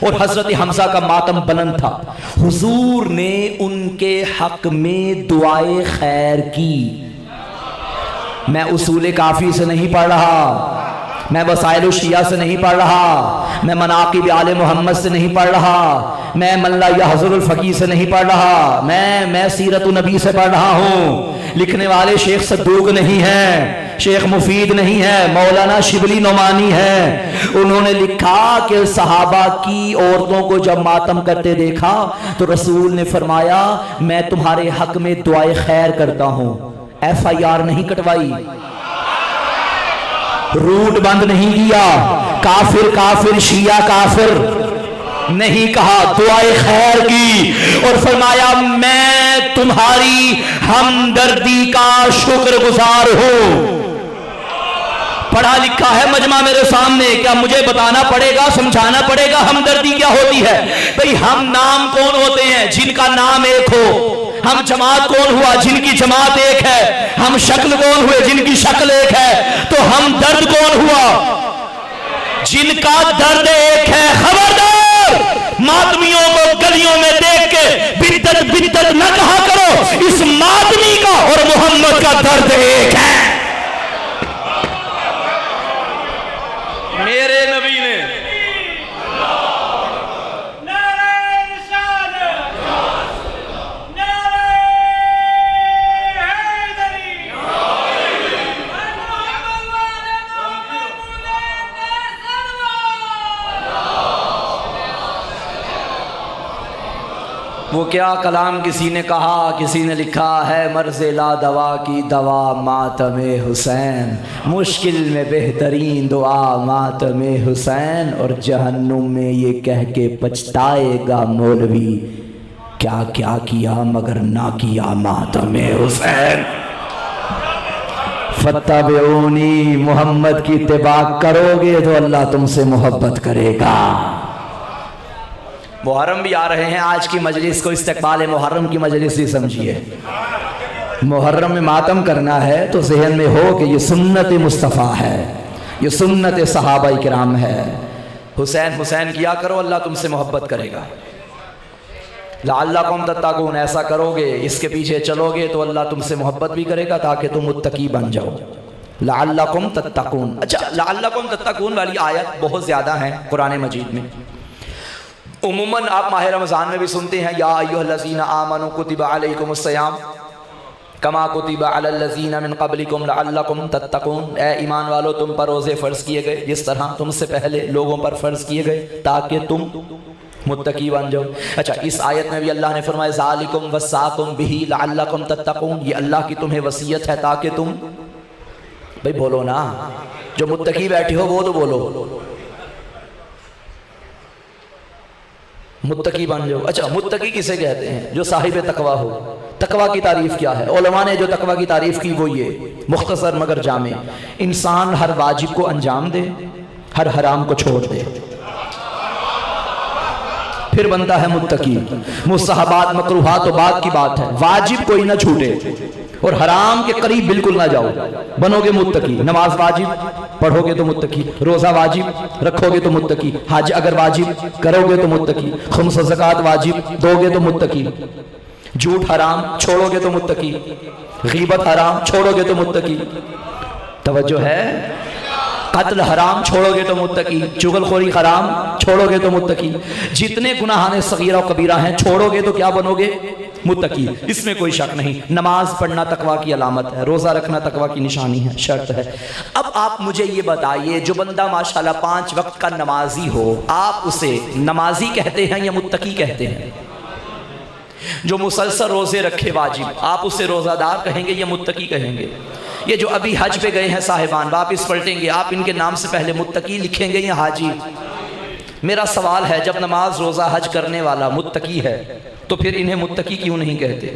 और हजरत हमजा का मातम बुलंद था। हुजूर ने उनके हक में दुआए खैर की। मैं उसूल काफी से नहीं पढ़ रहा, मैं वसाइल शिया से नहीं पढ़ रहा, मैं मनाकिब आले मोहम्मद से नहीं पढ़ रहा, मैं मल्ला या हज़रुल फ़कीह से नहीं पढ़ रहा, मैं सीरत नबी से पढ़ रहा हूँ। लिखने वाले शेख सद्दूक नहीं है, शेख मुफीद नहीं है, मौलाना शिबली नोमानी है। उन्होंने लिखा कि सहाबा की औरतों को जब मातम करते देखा तो रसूल ने फरमाया मैं तुम्हारे हक में दुआए खैर करता हूँ। FIR नहीं कटवाई, रूट बंद नहीं किया, काफिर काफिर शिया काफिर नहीं कहा, दुआए खैर की और फरमाया मैं तुम्हारी हमदर्दी का शुक्रगुजार हूं। पढ़ा लिखा है मजमा मेरे सामने, क्या मुझे बताना पड़ेगा, समझाना पड़ेगा हमदर्दी क्या होती है? भाई हम नाम कौन होते हैं जिनका नाम एक हो, हम जमात कौन हुआ जिनकी जमात एक है, हम शक्ल कौन हुए जिनकी शक्ल एक है, तो हम दर्द कौन हुआ जिनका दर्द एक है। खबरदार मातमियों को गलियों में देख के बिद्दत बिद्दत न कहा करो, इस मातमी का और मोहम्मद का दर्द एक है। मेरे नबी ने वो क्या कलाम किसी ने कहा, किसी ने लिखा है मर्ज़े ला दवा की दवा मातमे हुसैन, मुश्किल में बेहतरीन दुआ मातमे हुसैन, और जहन्नुम में ये कह के पछताएगा मौलवी क्या क्या किया मगर ना किया मातमे हुसैन। फत्तबिऊनी, मोहम्मद की इत्तिबा करोगे तो अल्लाह तुमसे मोहब्बत करेगा। मुहर्रम भी आ रहे हैं, आज की मजलिस को इस्तकबाल मुहर्रम की मजलिस ही समझिए। मुहर्रम में मातम करना है तो जहन में हो कि ये सुन्नत मुस्तफ़ा है, ये सुन्नत सहाबा किराम है। हुसैन हुसैन किया करो, अल्लाह तुमसे मोहब्बत करेगा। लअल्लकुम तत्तकून, ऐसा करोगे, इसके पीछे चलोगे तो अल्लाह तुमसे मोहब्बत भी करेगा ताकि तुम मुत्तकी बन जाओ। लअल्लकुम तत्तकून। अच्छा, लअल्लकुम तत्तकून वाली आयत बहुत ज़्यादा है कुरान मजीद में। उम्मन आप माह रमज़ान में भी सुनते हैं या अय्युहल्लज़ीना आमनू कुतिबा अलैकुमुस्सियाम कमा कुतिबा अलल्लज़ीना मिन क़ब्लिकुम लअल्लकुम तत्तकून। ए ईमान वालो, तुम पर रोज़े फ़र्ज़ किए गए जिस तरह तुमसे पहले लोगों पर फ़र्ज़ किए गए ताकि तुम मुत्तकी बन जाओ। अच्छा, इस आयत में भी अल्लाह ने फरमाया ज़ालिकुम वस्साकुम बिही लअल्लकुम तत्तकून, ये अल्लाह की तुम्हें वसीयत है ताकि तुम, भाई बोलो ना, जो मुत्तकी बैठे हो वो तो बोलो, मुत्तकी बन जाओ। अच्छा, मुत्तकी किसे कहते हैं? जो साहिब तकवा हो। तकवा की तारीफ क्या है? उलमा ने जो तकवा की तारीफ की वो ये, मुख्तसर मगर जामे, इंसान हर वाजिब को अंजाम दे, हर हराम को छोड़ दे। फिर बनता है मुत्तकी। मुस्तहबात मकरूहात तो बात की बात है, वाजिब कोई ना छूटे और हराम के करीब बिल्कुल ना जाओ, बनोगे मुत्तकी। नमाज वाजिब पढ़ोगे तो मुत्तकी, रोजा वाजिब रखोगे तो मुत्तकी, हज अगर वाजिब करोगे तो मुत्तकी, खुम्स ज़कात वाजिब दोगे तो मुत्तकी, झूठ हराम छोड़ोगे तो मुत्तकी, गीबत हराम छोड़ोगे तो मुत्तकी, तवज्जो है, कत्ल हराम छोड़ोगे तो मुत्तकी, चुगलखोरी हराम छोड़ोगे तो मुत्तकी, जितने गुनाहाने सगीरा और कबीरा हैं छोड़ोगे तो क्या बनोगे? मुत्तकी। इसमें कोई शक नहीं। नमाज पढ़ना तकवा की अलामत है, रोज़ा रखना तकवा की निशानी है, शर्त है। अब आप मुझे ये बताइए, जो बंदा माशाल्लाह 5 वक्त का नमाजी हो, आप उसे नमाजी कहते हैं या मुत्तकी कहते हैं? जो मुसलसल रोज़े रखे वाजिब, आप उसे रोज़ादार कहेंगे या मुत्तकी कहेंगे? ये जो अभी हज पे गए हैं साहिबान, वापिस पलटेंगे, आप इनके नाम से पहले मुत्तकी लिखेंगे या हाजी? मेरा सवाल है, जब नमाज रोज़ा हज करने वाला मुत्तकी है तो फिर इन्हें मुत्तकी क्यों नहीं कहते?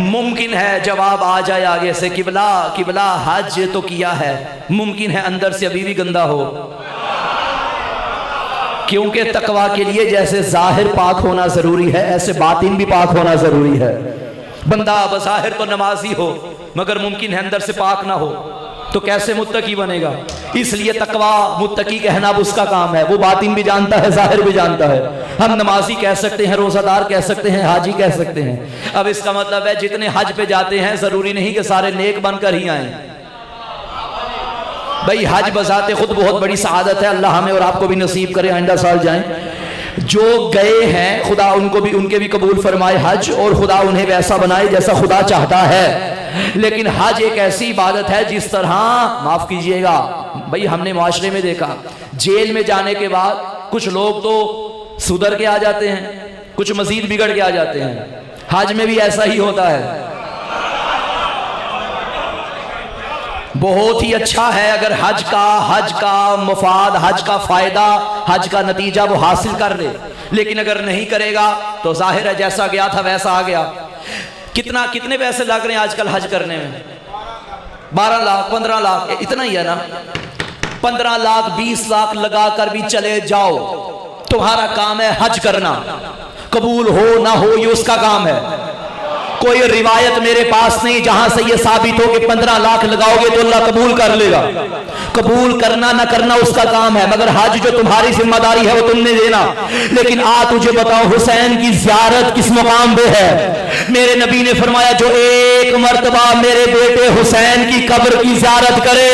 मुमकिन है जवाब आ जाए आगे से, किबला किबला हज तो किया है, मुमकिन है अंदर से अभी भी गंदा हो, क्योंकि तकवा के लिए जैसे जाहिर पाक होना ज़रूरी है, ऐसे बातिन भी पाक होना ज़रूरी है। बंदा बज़ाहिर तो नमाजी हो मगर मुमकिन है अंदर से पाक ना हो, तो कैसे मुत्तकी बनेगा? इसलिए तकवा मुत्तकी कहना अब उसका काम है, वो बातिन भी जानता है, जाहिर भी जानता है। हम नमाजी कह सकते हैं, रोज़ादार कह सकते हैं, हाजी कह सकते हैं। अब इसका मतलब है जितने हज पे जाते हैं ज़रूरी नहीं कि सारे नेक बनकर ही आए। भाई हज बजाते खुद बहुत बड़ी सआदत है, अल्लाह हमें और आपको भी नसीब करे, आइंदा साल जाएं। जो गए हैं खुदा उनको भी, उनके भी कबूल फरमाए हज, और खुदा उन्हें वैसा बनाए जैसा खुदा चाहता है। लेकिन हज एक ऐसी इबादत है जिस तरह, माफ कीजिएगा भाई, हमने माशरे में देखा जेल में जाने के बाद कुछ लोग तो सुधर के आ जाते हैं, कुछ मजीद बिगड़ के आ जाते हैं। हज में भी ऐसा ही होता है। बहुत ही अच्छा है अगर हज का मुफाद, हज का फायदा, हज का नतीजा वो हासिल कर ले, लेकिन अगर नहीं करेगा तो जाहिर है जैसा गया था वैसा आ गया। कितने पैसे लग रहे हैं आजकल हज करने में? 12 लाख 15 लाख इतना ही है ना? 15 लाख 20 लाख लगा कर भी चले जाओ, तुम्हारा काम है हज करना, कबूल हो ना हो ये उसका काम है। कोई रिवायत मेरे पास नहीं जहां से ये साबित हो कि 15 लाख लगाओगे तो अल्लाह कबूल कर लेगा। कबूल करना ना करना उसका काम है, मगर हज जो तुम्हारी जिम्मेदारी है वो तुमने देना। लेकिन तुझे बताओ हुसैन की ज़ियारत किस मुकाम पे है? मेरे नबी ने फरमाया जो एक मर्तबा मेरे बेटे हुसैन की कब्र की ज़ियारत करे,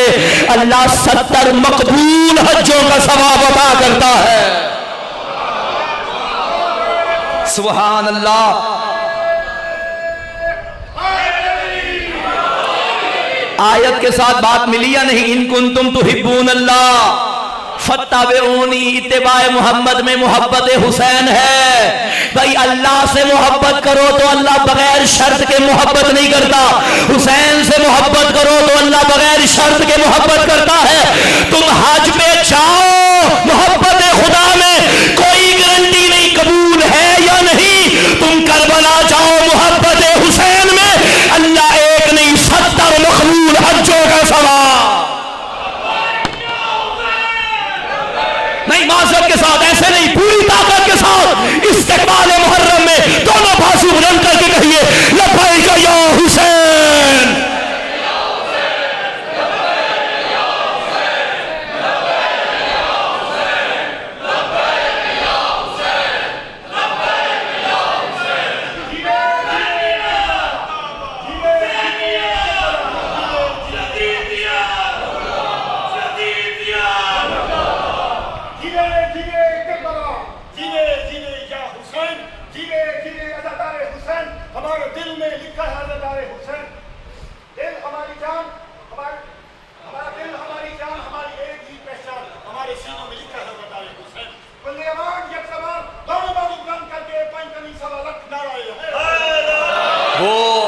अल्लाह 70 मकबूल हज्जों का सवाब अता करता है। सुभान अल्लाह। आयत के साथ बात मिली या नहीं? इन कुंतुम तुहिब्बून अल्लाह फत्तबिऊनी, इत्तिबाए मोहम्मद में मोहब्बत हुसैन है। भाई अल्लाह से मोहब्बत करो तो अल्लाह बगैर शर्त के मोहब्बत नहीं करता, हुसैन से मोहब्बत करो तो अल्लाह बगैर शर्त के मोहब्बत करता है। तुम हज पे जाओ, मोहब्बत खुदा में कोई गारंटी नहीं कबूल है या नहीं। तुम करबला जाओ, मोहब्बत हुसैन में अल्लाह एक नहीं 70 मकबूल हज्जों का सवाब। नहीं, माज़रत के साथ ऐसे नहीं, पूरी ताकत के साथ इस्तिक़बाल मुहर्रम में दोनों बाजू बुलंद करके कहिए लब्बैक या हुसैन।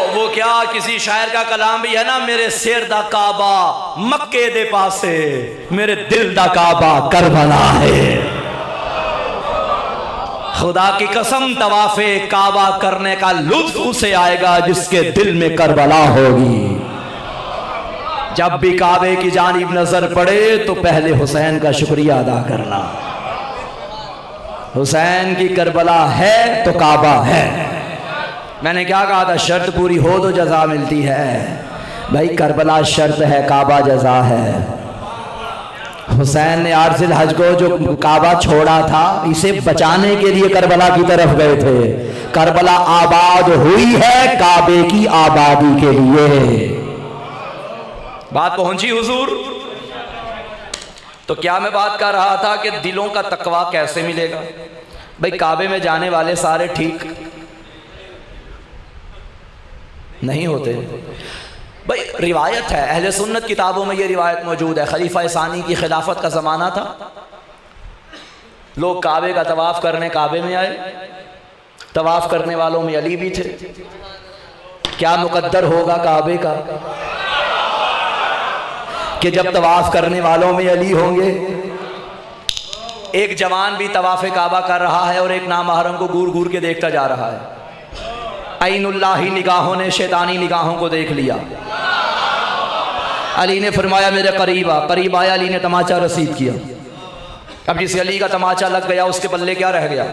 वो क्या किसी शायर का कलाम भी है ना, मेरे सिर दा काबा मक्के दे पासे, मेरे दिल दा काबा करबला है। खुदा की कसम तवाफे काबा करने का लुत्फ उसे आएगा जिसके दिल में करबला होगी। जब भी काबे की जानिब नजर पड़े तो पहले हुसैन का शुक्रिया अदा करना। हुसैन की करबला है तो काबा है। मैंने क्या कहा था, शर्त पूरी हो तो जजा मिलती है। भाई करबला शर्त है, काबा जजा है। हुसैन ने आरज़िल हज को जो काबा छोड़ा था, इसे बचाने के लिए करबला की तरफ गए थे। करबला आबाद हुई है काबे की आबादी के लिए। बात पहुंची हुजूर? तो क्या मैं बात कर रहा था कि दिलों का तकवा कैसे मिलेगा? भाई काबे में जाने वाले सारे ठीक नहीं होते। भाई रिवायत है, अहले सुन्नत किताबों में ये रिवायत मौजूद है, खलीफा सानी की खिलाफत का ज़माना था, लोग काबे का तवाफ़ करने काबे में आए, तवाफ़ करने वालों में अली भी थे। क्या मुकद्दर होगा काबे का कि जब तवाफ़ करने वालों में अली होंगे, एक जवान भी तवाफ़े काबा कर रहा है और एक नामहरम को घूर घूर के देखता जा रहा है। ऐनुल्लाही निगाहों ने शैतानी निगाहों को देख लिया। अली ने फरमाया मेरे करीब आ। करीब आया, अली ने तमाचा रसीद किया। अब जिस अली का तमाचा लग गया उसके पल्ले क्या रह गया?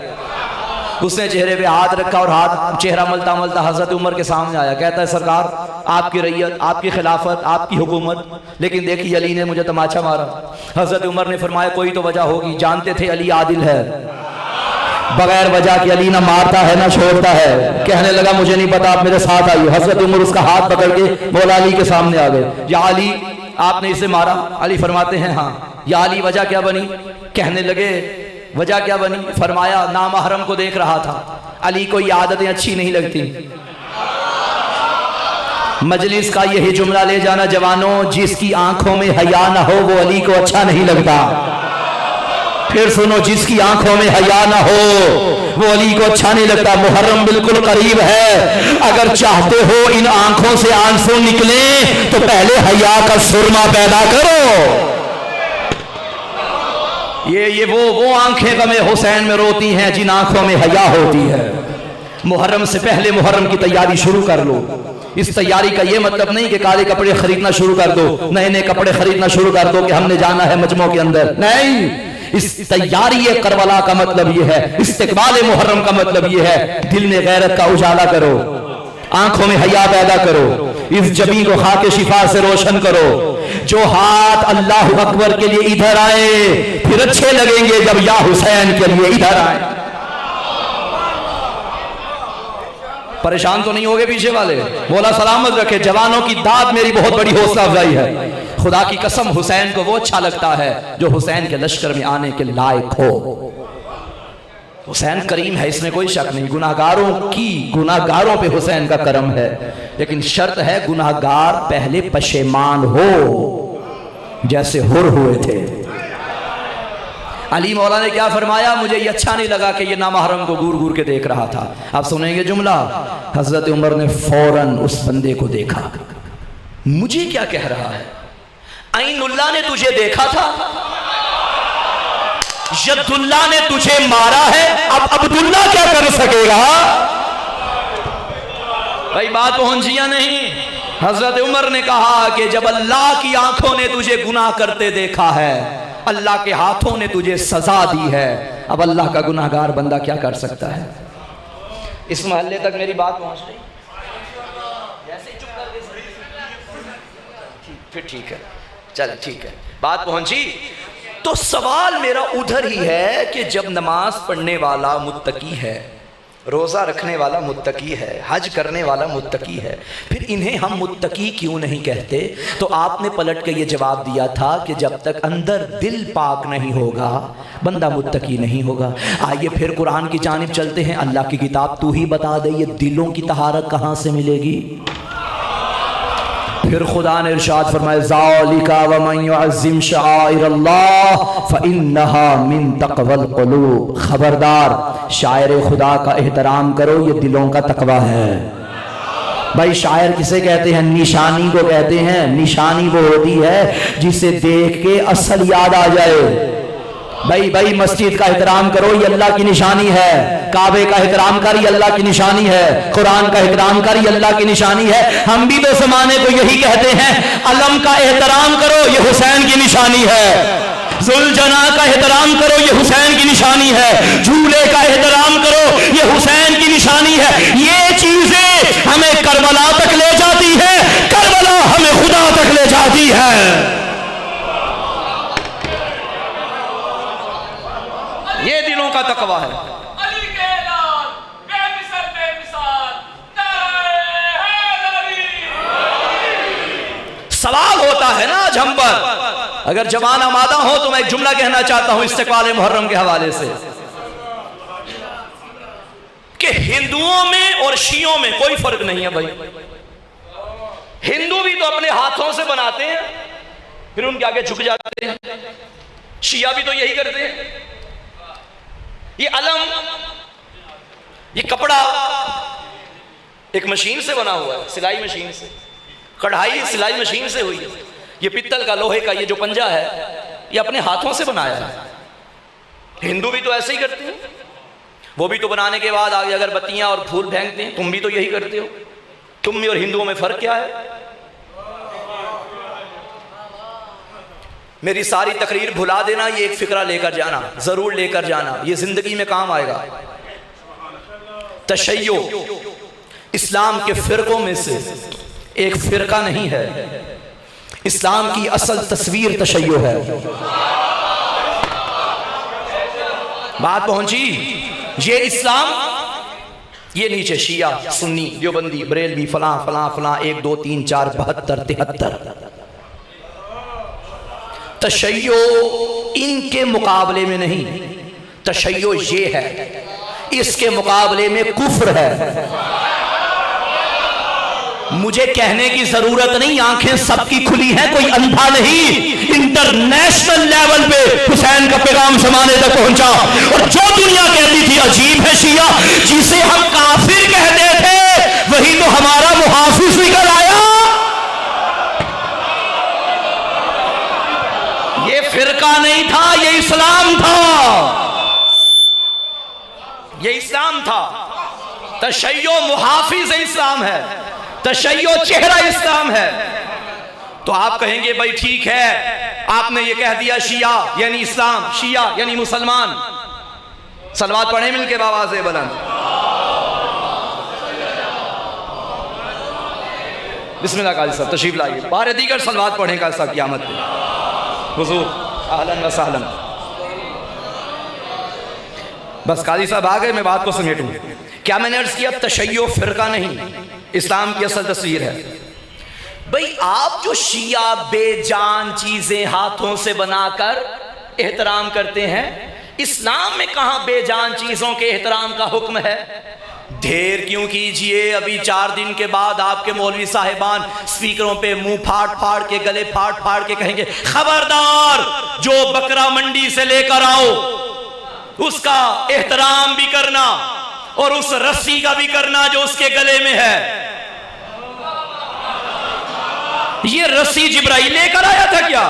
उसने चेहरे पे हाथ रखा और हाथ चेहरा मलता मलता हजरत उमर के सामने आया। कहता है सरकार आपकी रैयत, आपकी खिलाफत, आपकी हुकूमत, लेकिन देखिए अली ने मुझे तमाचा मारा। हजरत उमर ने फरमाया कोई तो वजह होगी, जानते थे अली आदिल है, बगैर वजह के अली ना मारता है ना छोड़ता है। कहने लगा मुझे नहीं पता, आप मेरे साथ आइए। हजरत उमर उसका हाथ पकड़ के मौला अली के सामने आ गए। या अली आपने इसे मारा? अली फरमाते हैं हाँ। या अली वजह क्या बनी? कहने लगे वजह क्या बनी? फरमाया नामहरम को देख रहा था। अली को ये आदतें अच्छी नहीं लगती। मजलिस का यही जुमला ले जाना जवानों, जिसकी आंखों में हया ना हो वो अली को अच्छा नहीं लगता। फिर सुनो, जिसकी आंखों में हया ना हो वो अली को अच्छा नहीं लगता। मुहर्रम बिल्कुल करीब है, अगर चाहते हो इन आंखों से आंसू निकले तो पहले हया का सुरमा पैदा करो। ये वो आंखें गमे हुसैन में रोती हैं जिन आंखों में हया होती है। मुहर्रम से पहले मुहर्रम की तैयारी शुरू कर लो। इस तैयारी का ये मतलब नहीं कि काले कपड़े खरीदना शुरू कर दो, नए नए कपड़े खरीदना शुरू कर दो कि हमने जाना है मजमों के अंदर। नहीं, इस तैयारी करबला का मतलब ये है, इस्तिकबाल मुहर्रम का मतलब ये है दिल में गैरत का उजाला करो, आंखों में हया पैदा करो, इस जबी को खाके शिफा से रोशन करो। जो हाथ अल्लाह अकबर के लिए इधर आए फिर अच्छे लगेंगे जब या हुसैन के लिए इधर आए। परेशान तो नहीं होगे पीछे वाले? मौला सलामत रखे। जवानों की दाद मेरी बहुत बड़ी हौसला अफजाई है। खुदा की कसम हुसैन को वो अच्छा लगता है जो हुसैन के लश्कर में आने के लायक हो। हुसैन करीम है, इसमें कोई शक नहीं। गुनाहगारों पे हुसैन का करम है, लेकिन शर्त है गुनाहगार पहले पशेमान हो जैसे हुर हुए थे। अली मौला ने क्या फरमाया? मुझे ये अच्छा नहीं लगा कि ये नामहरम को घूर घूर के देख रहा था। आप सुनेंगे जुमला। हजरत उमर ने फौरन उस बंदे को देखा। मुझे क्या कह रहा है? ऐनुल्लाह ने तुझे देखा था, यद्दुल्लाह ने तुझे मारा है, अब अब्दुल्लाह क्या कर सकेगा? भाई बात पहुंची या नहीं? हजरत उमर ने कहा कि जब अल्लाह की आंखों ने तुझे गुनाह करते देखा है, अल्लाह के हाथों ने तुझे सजा दी है, अब अल्लाह का गुनाहगार बंदा क्या कर सकता है? इस महल्ले तक मेरी बात पहुंच गई? जैसे चुप कर दे फिर ठीक है, चल ठीक है, बात पहुंची। तो सवाल मेरा उधर ही है कि जब नमाज पढ़ने वाला मुत्तकी है, रोज़ा रखने वाला मुत्तकी है, हज करने वाला मुत्तकी है, फिर इन्हें हम मुत्तकी क्यों नहीं कहते? तो आपने पलट के ये जवाब दिया था कि जब तक अंदर दिल पाक नहीं होगा बंदा मुत्तकी नहीं होगा। आइए फिर कुरान की जानिब चलते हैं। अल्लाह की किताब तू ही बता दे ये दिलों की तहारत कहाँ से मिलेगी? फिर खुदा ने इरशाद फरमाया ज़ालिका व मन युअज़्ज़िम शआइरल्लाह फ़इन्नहा मिन तक़वल क़ुलूब। खबरदार, शायर खुदा का एहतराम करो, ये दिलों का तकवा है। भाई शायर किसे कहते हैं? निशानी को कहते हैं। निशानी वो होती है जिसे देख के असल याद आ जाए। भाई मस्जिद का एहतराम करो, ये अल्लाह की निशानी है। काबे का एहतराम कर, ये अल्लाह की निशानी है। कुरान का एहतराम कर, ये अल्लाह की निशानी है। हम भी तो जमाने को यही कहते हैं, अलम का एहतराम करो, ये हुसैन की निशानी है। जुलजना का एहतराम करो, ये हुसैन की निशानी है। झूले का एहतराम करो, ये हुसैन की निशानी है। ये चीजें हमें करबला तक ले जाती है, करबला हमें खुदा तक ले जाती है। ये दिलों का तकवा है। सवाल होता है ना आज हम पर, अगर जवान आमादा हो तो मैं एक जुमला कहना चाहता हूं इस्तिक़बाल मुहर्रम के हवाले से कि हिंदुओं में और शियों में कोई फर्क नहीं है भाई। हिंदू भी तो अपने हाथों से बनाते हैं फिर उनके आगे झुक जाते हैं, शिया भी तो यही करते हैं। ये अलम, ये कपड़ा एक मशीन से बना हुआ है, सिलाई मशीन से, कढ़ाई सिलाई मशीन से हुई है। ये पित्तल का, लोहे का ये जो पंजा है ये अपने हाथों से बनाया है। हिंदू भी तो ऐसे ही करते हैं, वो भी तो बनाने के बाद आगे अगरबत्तियां और फूल फेंकते हैं। तुम भी तो यही करते हो। तुम में और हिंदुओं में फर्क क्या है? मेरी सारी तकरीर भुला देना, ये एक फिक्रा लेकर जाना, जरूर लेकर जाना, ये जिंदगी में काम आएगा। तशय्यो इस्लाम के फिरकों में से एक फिरका नहीं है, इस्लाम की असल तस्वीर तशय्यो है। बात पहुंची? ये इस्लाम, ये नीचे शिया, सुन्नी, देवबंदी, बरेलवी, फलां फलां फलां, 1 2 3 4 72 73। तशय्यो इनके मुकाबले में नहीं, तशय्यो ये है, इसके मुकाबले में कुफ्र है। मुझे कहने की जरूरत नहीं, आंखें सबकी खुली हैं, कोई अंधा नहीं। इंटरनेशनल लेवल पे हुसैन का पैगाम जमाने तक पहुंचा और जो दुनिया कहती थी अजीब है शिया, जिसे हम काफिर कहते थे वही तो हमारा मुहाफिज निकल आया। ये फिरका नहीं था, ये इस्लाम था, ये इस्लाम था। तशय्यो मुहाफिज इस्लाम है, तशय्यो चेहरा इस्लाम है। तो आप कहेंगे भाई ठीक है, आपने ये कह दिया शिया यानी इस्लाम, शिया यानी मुसलमान। सलवात पढ़े मिलके बाबा से बुलंद, बिस्मिल्लाह काजी साहब तशरीफ लाइए, बारे दीगर सलवात पढ़े का सब क़यामत पे हुजूर अहलन व सहलन। बस काजी साहब आ गए, मैं बात को समेटूं। क्या मैंने अर्ज किया? तशय्यो फिरका नहीं, इस्लाम की असल तस्वीर है। भाई आप जो शिया बेजान चीजें हाथों से बनाकर एहतराम करते हैं, इस्लाम में कहां बेजान चीजों के एहतराम का हुक्म है? ढेर क्यों कीजिए, अभी 4 दिन के बाद आपके मौलवी साहिबान स्पीकरों पे मुंह फाड़ फाड़ के, गले फाड़ फाड़ के कहेंगे खबरदार, जो बकरा मंडी से लेकर आओ उसका एहतराम भी करना और उस रस्सी का भी करना जो उसके गले में है। ये रस्सी जिब्राइल लेकर आया था क्या?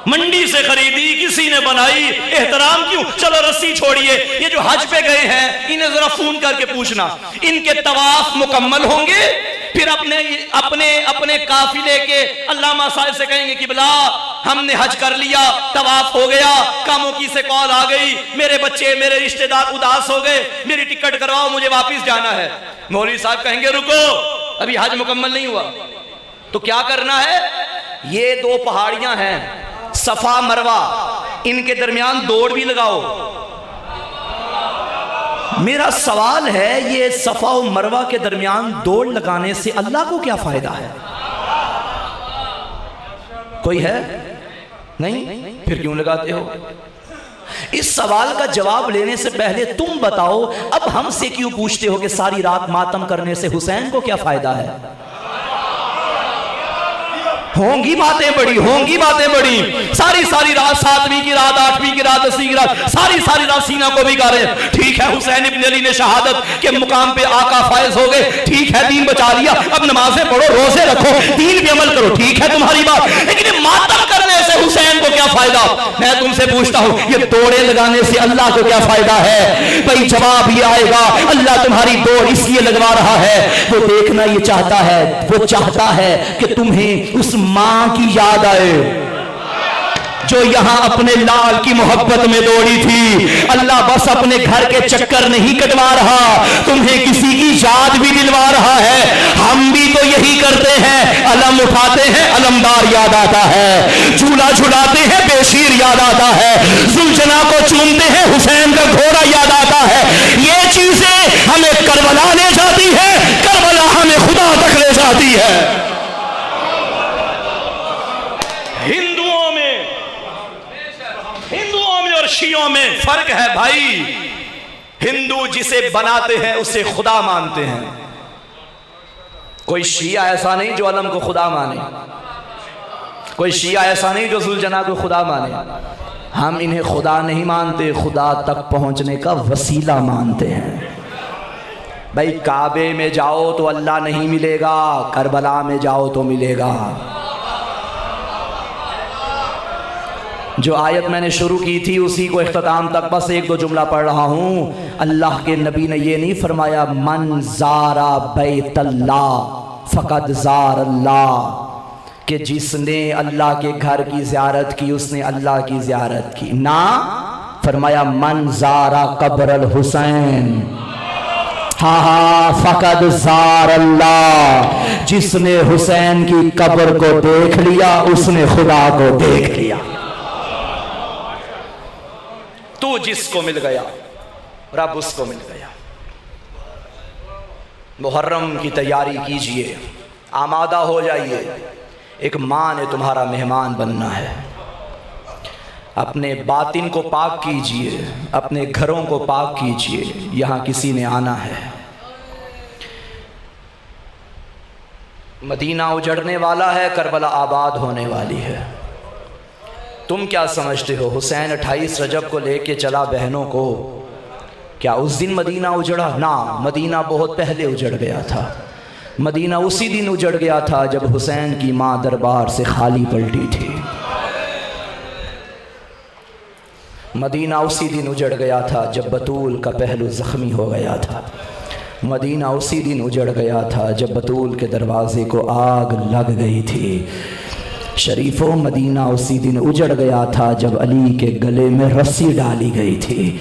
मंडी से खरीदी, किसी ने बनाई, एहतराम क्यों? चलो रस्सी छोड़िए, ये जो हज पे गए हैं इन्हें जरा फोन करके पूछना, इनके तवाफ मुकम्मल होंगे? फिर अपने अपने अपने काफिले के अल्लामा साहिब से कहेंगे कि बिला हमने हज कर लिया, तवाफ हो गया, कामों की से कॉल आ गई, मेरे बच्चे मेरे रिश्तेदार उदास हो गए, मेरी टिकट करवाओ, मुझे वापस जाना है। मौलवी साहब कहेंगे रुको, अभी हज मुकम्मल नहीं हुआ। तो क्या करना है? ये 2 पहाड़ियां हैं, सफा मरवा, इनके दरमियान दौड़ भी लगाओ। मेरा सवाल है, ये सफा और मरवा के दरमियान दौड़ लगाने से अल्लाह को क्या फायदा है? कोई है? नहीं? फिर क्यों लगाते हो? इस सवाल का जवाब लेने से पहले तुम बताओ, अब हमसे क्यों पूछते हो कि सारी रात मातम करने से हुसैन को क्या फायदा है? होंगी बातें बड़ी, होंगी बातें बड़ी, सारी सारी रात, 7वीं की रात, 8वीं की रात, 10वीं की रात, सारी सारी रात सीना को भी गा रहे हैं। ठीक है, हुसैन इब्न अली ने शहादत के मुकाम पे आका फायज हो गए, ठीक है, दीन बचा लिया, अब नमाजें पढ़ो, रोजे रखो, दीन भी अमल करो, ठीक है तुम्हारी बात, लेकिन मातम करने से हुसैन को क्या फायदा? मैं तुमसे पूछता हूं, ये दौड़े लगाने से अल्लाह को क्या फायदा है? भाई जवाब ये आएगा, अल्लाह तुम्हारी दौड़ इसलिए लगवा रहा है, वो देखना ये चाहता है, वो चाहता है कि तुम्हें उस मां की याद आए। जो यहाँ अपने लाल की मोहब्बत में दौड़ी थी। अल्लाह बस अपने घर के चक्कर नहीं कटवा रहा, तुम्हें किसी की याद भी दिलवा रहा है। हम भी तो यही करते हैं, अलम उठाते हैं अलमदार याद आता है, झूला झुलाते हैं बेशीर याद आता है, जुल्जना को चूमते हैं हुसैन का घोड़ा याद आता है। ये चीजें हमें करबला ले जाती है, करबला हमें खुदा तक ले जाती है। हिंदुओं में और शियों में फर्क है भाई। हिंदू जिसे बनाते हैं उसे खुदा मानते हैं। कोई शिया ऐसा नहीं जो अलम को खुदा माने, कोई शिया ऐसा नहीं जो जुल्जना को खुदा माने। हम इन्हें खुदा नहीं मानते, खुदा तक पहुंचने का वसीला मानते हैं। भाई काबे में जाओ तो अल्लाह नहीं मिलेगा, करबला में जाओ तो मिलेगा। जो आयत मैंने शुरू की थी उसी को इख्तिताम तक बस एक दो जुमला पढ़ रहा हूँ। अल्लाह के नबी ने ये नहीं फरमाया मन ज़ारा बैतल्लाह फ़क़द ज़ार अल्लाह, कि जिसने अल्लाह के घर की ज़ियारत की उसने अल्लाह की ज़ियारत की। ना, फरमाया मन ज़ारा कब्र हुसैन, हाँ फ़क़द ज़ार अल्लाह, जिसने हुसैन की कब्र को देख लिया उसने खुदा को देख लिया। तू जिसको मिल गया रब उसको मिल गया। मुहर्रम की तैयारी कीजिए, आमादा हो जाइए। एक माँ ने तुम्हारा मेहमान बनना है। अपने बातिन को पाक कीजिए, अपने घरों को पाक कीजिए, यहाँ किसी ने आना है। मदीना उजड़ने वाला है, करबला आबाद होने वाली है। तुम क्या समझते हो हुसैन 28 रजब को लेके चला बहनों को, क्या उस दिन मदीना उजड़ा? ना, मदीना बहुत पहले उजड़ गया था। मदीना उसी दिन उजड़ गया था जब हुसैन की माँ दरबार से खाली पलटी थी। मदीना उसी दिन उजड़ गया था जब बतूल का पहलू ज़ख्मी हो गया था। मदीना उसी दिन उजड़ गया था जब बतूल के दरवाज़े को आग लग गई थी। शरीफों, मदीना उसी दिन उजड़ गया था जब अली के गले में रस्सी डाली गई थी।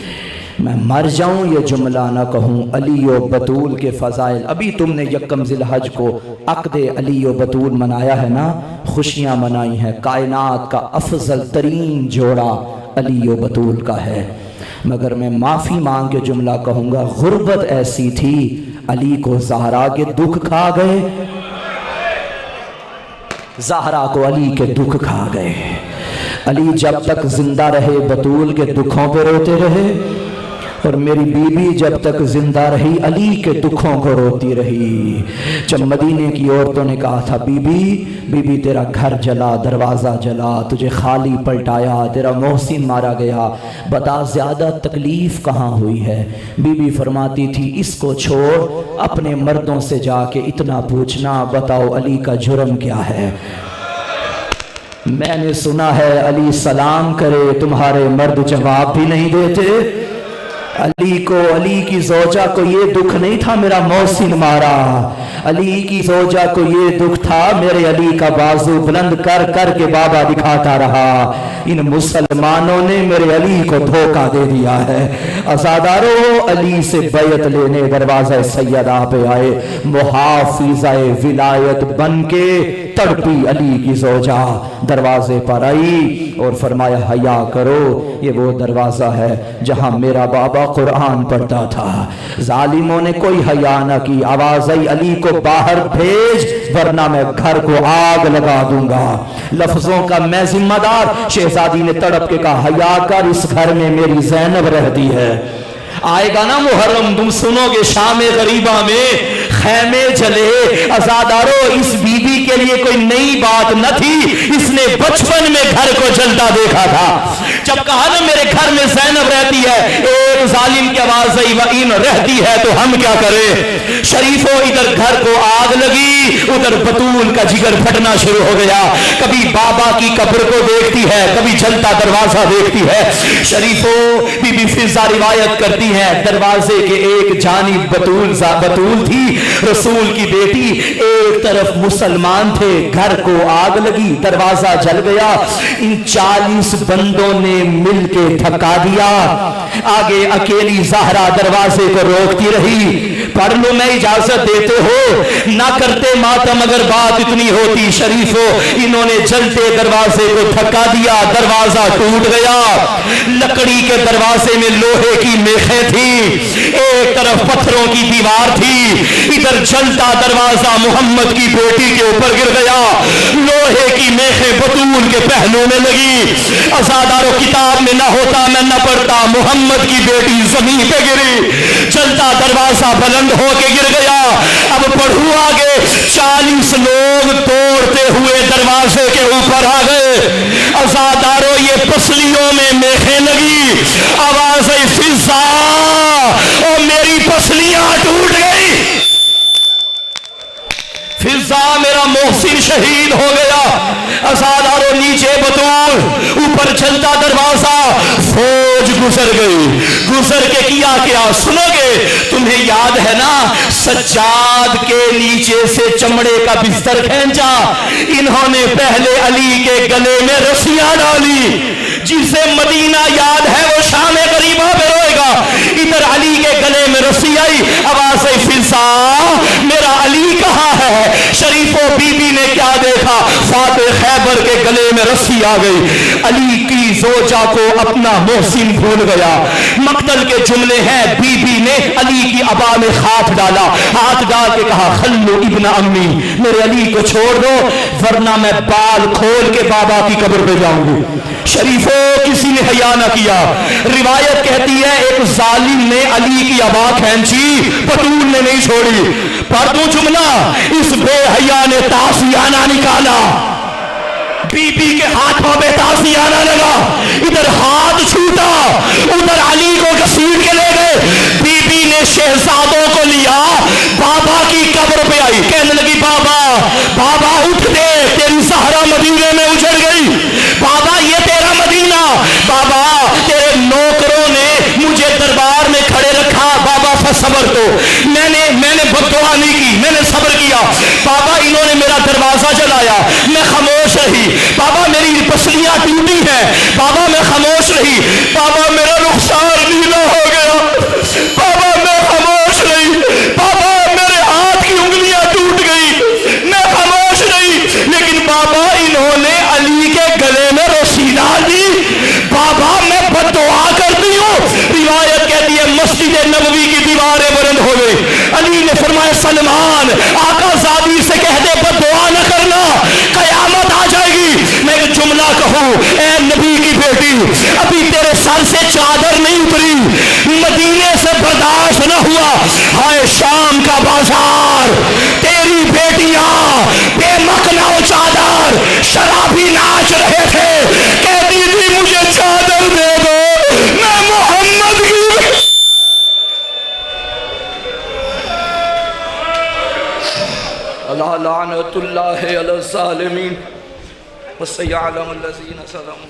मैं मर जाऊं ये जुमला ना कहूं, अली व बतूल के फ़ज़ाइल। अभी तुमने यकम ज़िलहज को अक़दे अली व बतूल मनाया है ना, खुशियाँ मनाई हैं। कायनात का अफजल तरीन जोड़ा अली व बतूल का है। मगर मैं माफ़ी मांग के जुमला कहूँगा, गुर्बत ऐसी थी अली को ज़हरा के दुख खा गए, ज़हरा को अली के दुख खा गए। अली जब तक जिंदा रहे बतूल के दुखों पे रोते रहे, और मेरी बीबी जब तक जिंदा रही अली के दुखों को रोती रही। जब मदीने की औरतों ने कहा था बीबी बीबी तेरा घर जला, दरवाज़ा जला, तुझे खाली पलटाया, तेरा मोहसिन मारा गया, बता ज़्यादा तकलीफ़ कहाँ हुई है? बीबी फरमाती थी इसको छोड़, अपने मर्दों से जाके इतना पूछना, बताओ अली का जुर्म क्या है? मैंने सुना है अली सलाम करे तुम्हारे मर्द जवाब भी नहीं देते। अली को, अली की ज़ौजा को ये दुख नहीं था मेरा मोहसिन मारा, अली की ज़ौजा को ये दुख था मेरे अली का बाजू बुलंद कर कर के बाबा दिखाता रहा। इन मुसलमानों ने मेरे अली को धोखा दे दिया है। अज़ादारों, अली से बैत लेने दरवाज़ा सैयदा पे आए, मुहाफ़िज़ाए विलायत बन के तड़पी अली की ज़ौजा दरवाजे पर आई और फरमाया हया करो, ये वो दरवाज़ा है जहाँ मेरा बाबा कुरान पढ़ता था। जालिमों ने कोई हया न की, आवाज़ आई अली को बाहर भेज वरना मैं घर को आग लगा दूंगा। लफ्जों का मैं जिम्मेदार। शहजादी ने तड़प के कहा हया कर, इस घर में मेरी ज़ैनब रहती है। आएगा ना मुहर्रम, तुम सुनोगे शामे गरीबा में खैमे जले। अज़ादारों, इस बीबी के लिए कोई नई बात न थी, इसने बचपन में घर को जलता देखा था। जब कहा ना मेरे घर में ज़ैनब रहती है, एक जालिम की आवाज़ आई वईन रहती है तो हम क्या करें? शरीफों, इधर घर को आग लगी, उधर बतूल का जिगर फटना शुरू हो गया। कभी बाबा की कब्र को देखती है, कभी जलता दरवाजा देखती है। शरीफों, बीबी फिजा रिवायत करती है दरवाजे के एक जानिब बतूल थी, रसूल की बेटी, एक तरफ मुसलमान थे, घर को आग लगी, दरवाजा जल गया। इन 40 बंदों ने मिलके धक्का दिया। आगे अकेली ज़हरा दरवाजे को रोकती रही। पढ़ लो, मैं इजाजत देते हो ना करते मातम अगर बात इतनी होती शरीफो। इन्होंने जलते दरवाजे को धक्का दिया, दरवाजा टूट गया। लकड़ी के दरवाजे में लोहे की मेखें थी, एक तरफ पत्थरों की दीवार थी, इधर जलता दरवाजा मोहम्मद की बेटी के ऊपर गिर गया। लोहे की मेखें बतूल के पहलू में लगी। अज़ादारो, किताब में ना होता मैं न पढ़ता, मोहम्मद की बेटी जमीन पे गिरी। जलता दरवाजा बुलंद होके गिर गया। अब पढ़ू आगे, 40 लोग तोड़ते हुए दरवाजे के ऊपर आ गए। अज़ादारो, ये पसलियों में मेखें लगी, आवाज आई फिजा, और मेरी पसलियां टूट गई। फिजा, मेरा मोहसिन शहीद हो गया। अज़ादारो, नीचे बतूल, ऊपर चलता दरवाजा। फौज गुजर गई। गुजर के किया क्या सुनोगे? तुम्हें याद है ना, सज्जाद के नीचे से चमड़े का बिस्तर खींचा। इन्होंने पहले अली के गले में रस्सियां डाली। जिसे मदीना याद है वो शाम गरीबा में रोएगा। इधर अली के गले में रस्सी आई, आवाज आई फिजा, मेरा अली कहाँ है? शरीफों, बीबी ने क्या देखा? फाते खैबर के गले में रस्सी आ गई। अली की जोजा को अपना मोहसिन भूल गया। मक्तल के जुमले हैं, बीबी ने अली की अबा में हाथ डाला। हाथ डाल के कहा, खल्लू इब्न अम्मी, मेरे अली को छोड़ दो वरना मैं बाल खोल के बाबा की कब्र पे जाऊंगी। शरीफों, किसी ने हया न किया। रिवायत कहती है एक जालिम ने अली की अबा खींची, बतूल ने नहीं छोड़ी। पढ़ दूं जुमला, इस बेहया ने तासियाना निकाला। बीबी के हाथों में तासियाना लगा। इधर हाथ छूटा, उधर अली को घसीट के ले गए। बीबी ने शहजादों को लिया, बाबा की कब्र पे आई। कहने लगी, बाबा बाबा उठ दे, तेरी सहरा मदीने में उजड़ गई। बाबा, ये तेरा मदीना। बाबा, तेरे नौकरों ने मुझे दरबार में खड़े रखा। बाबा सबर तो मैंने बददुआ नहीं की, मैंने सब्र किया। बाबा, इन्होंने मेरा दरवाजा जलाया, मैं खामोश रही। बाबा, मेरी पसलियां टूटी हैं। बाबा, मैं खामोश रही। बाबा, मेरा रुखसार नीला हो गया। बाबा, मैं खामोश रही। बाबा, मेरे हाथ की उंगलियां टूट गई, मैं खामोश रही। लेकिन बाबा, इन्होंने अली के गले में रस्सी डाल दी। बाबा, मैं बददुआ करती हूँ। रिवायत कहती है मस्जिद नबवी की दीवारें बुलंद हो गई। अली ने फरमाया, सलमान आकाज़ादी से कह दे बददुआ न करना, कयामत आ जाएगी। मैं एक जुमला कहूँ, ए नबी की बेटी, अभी तेरे सर से चादर नहीं उतरी, मदीने से बर्दाश्त न हुआ। हाय शाम का बाजार, तेरी बेटियां बेमकना चादर, शराबी नाच रहे थे, कहती थी मुझे चादर दे दो, मैं मोहम्मद की। अल्लाह लानतुल्लाह अला ज़ालिमीन व सयअलमुल लज़ीना ज़लमू।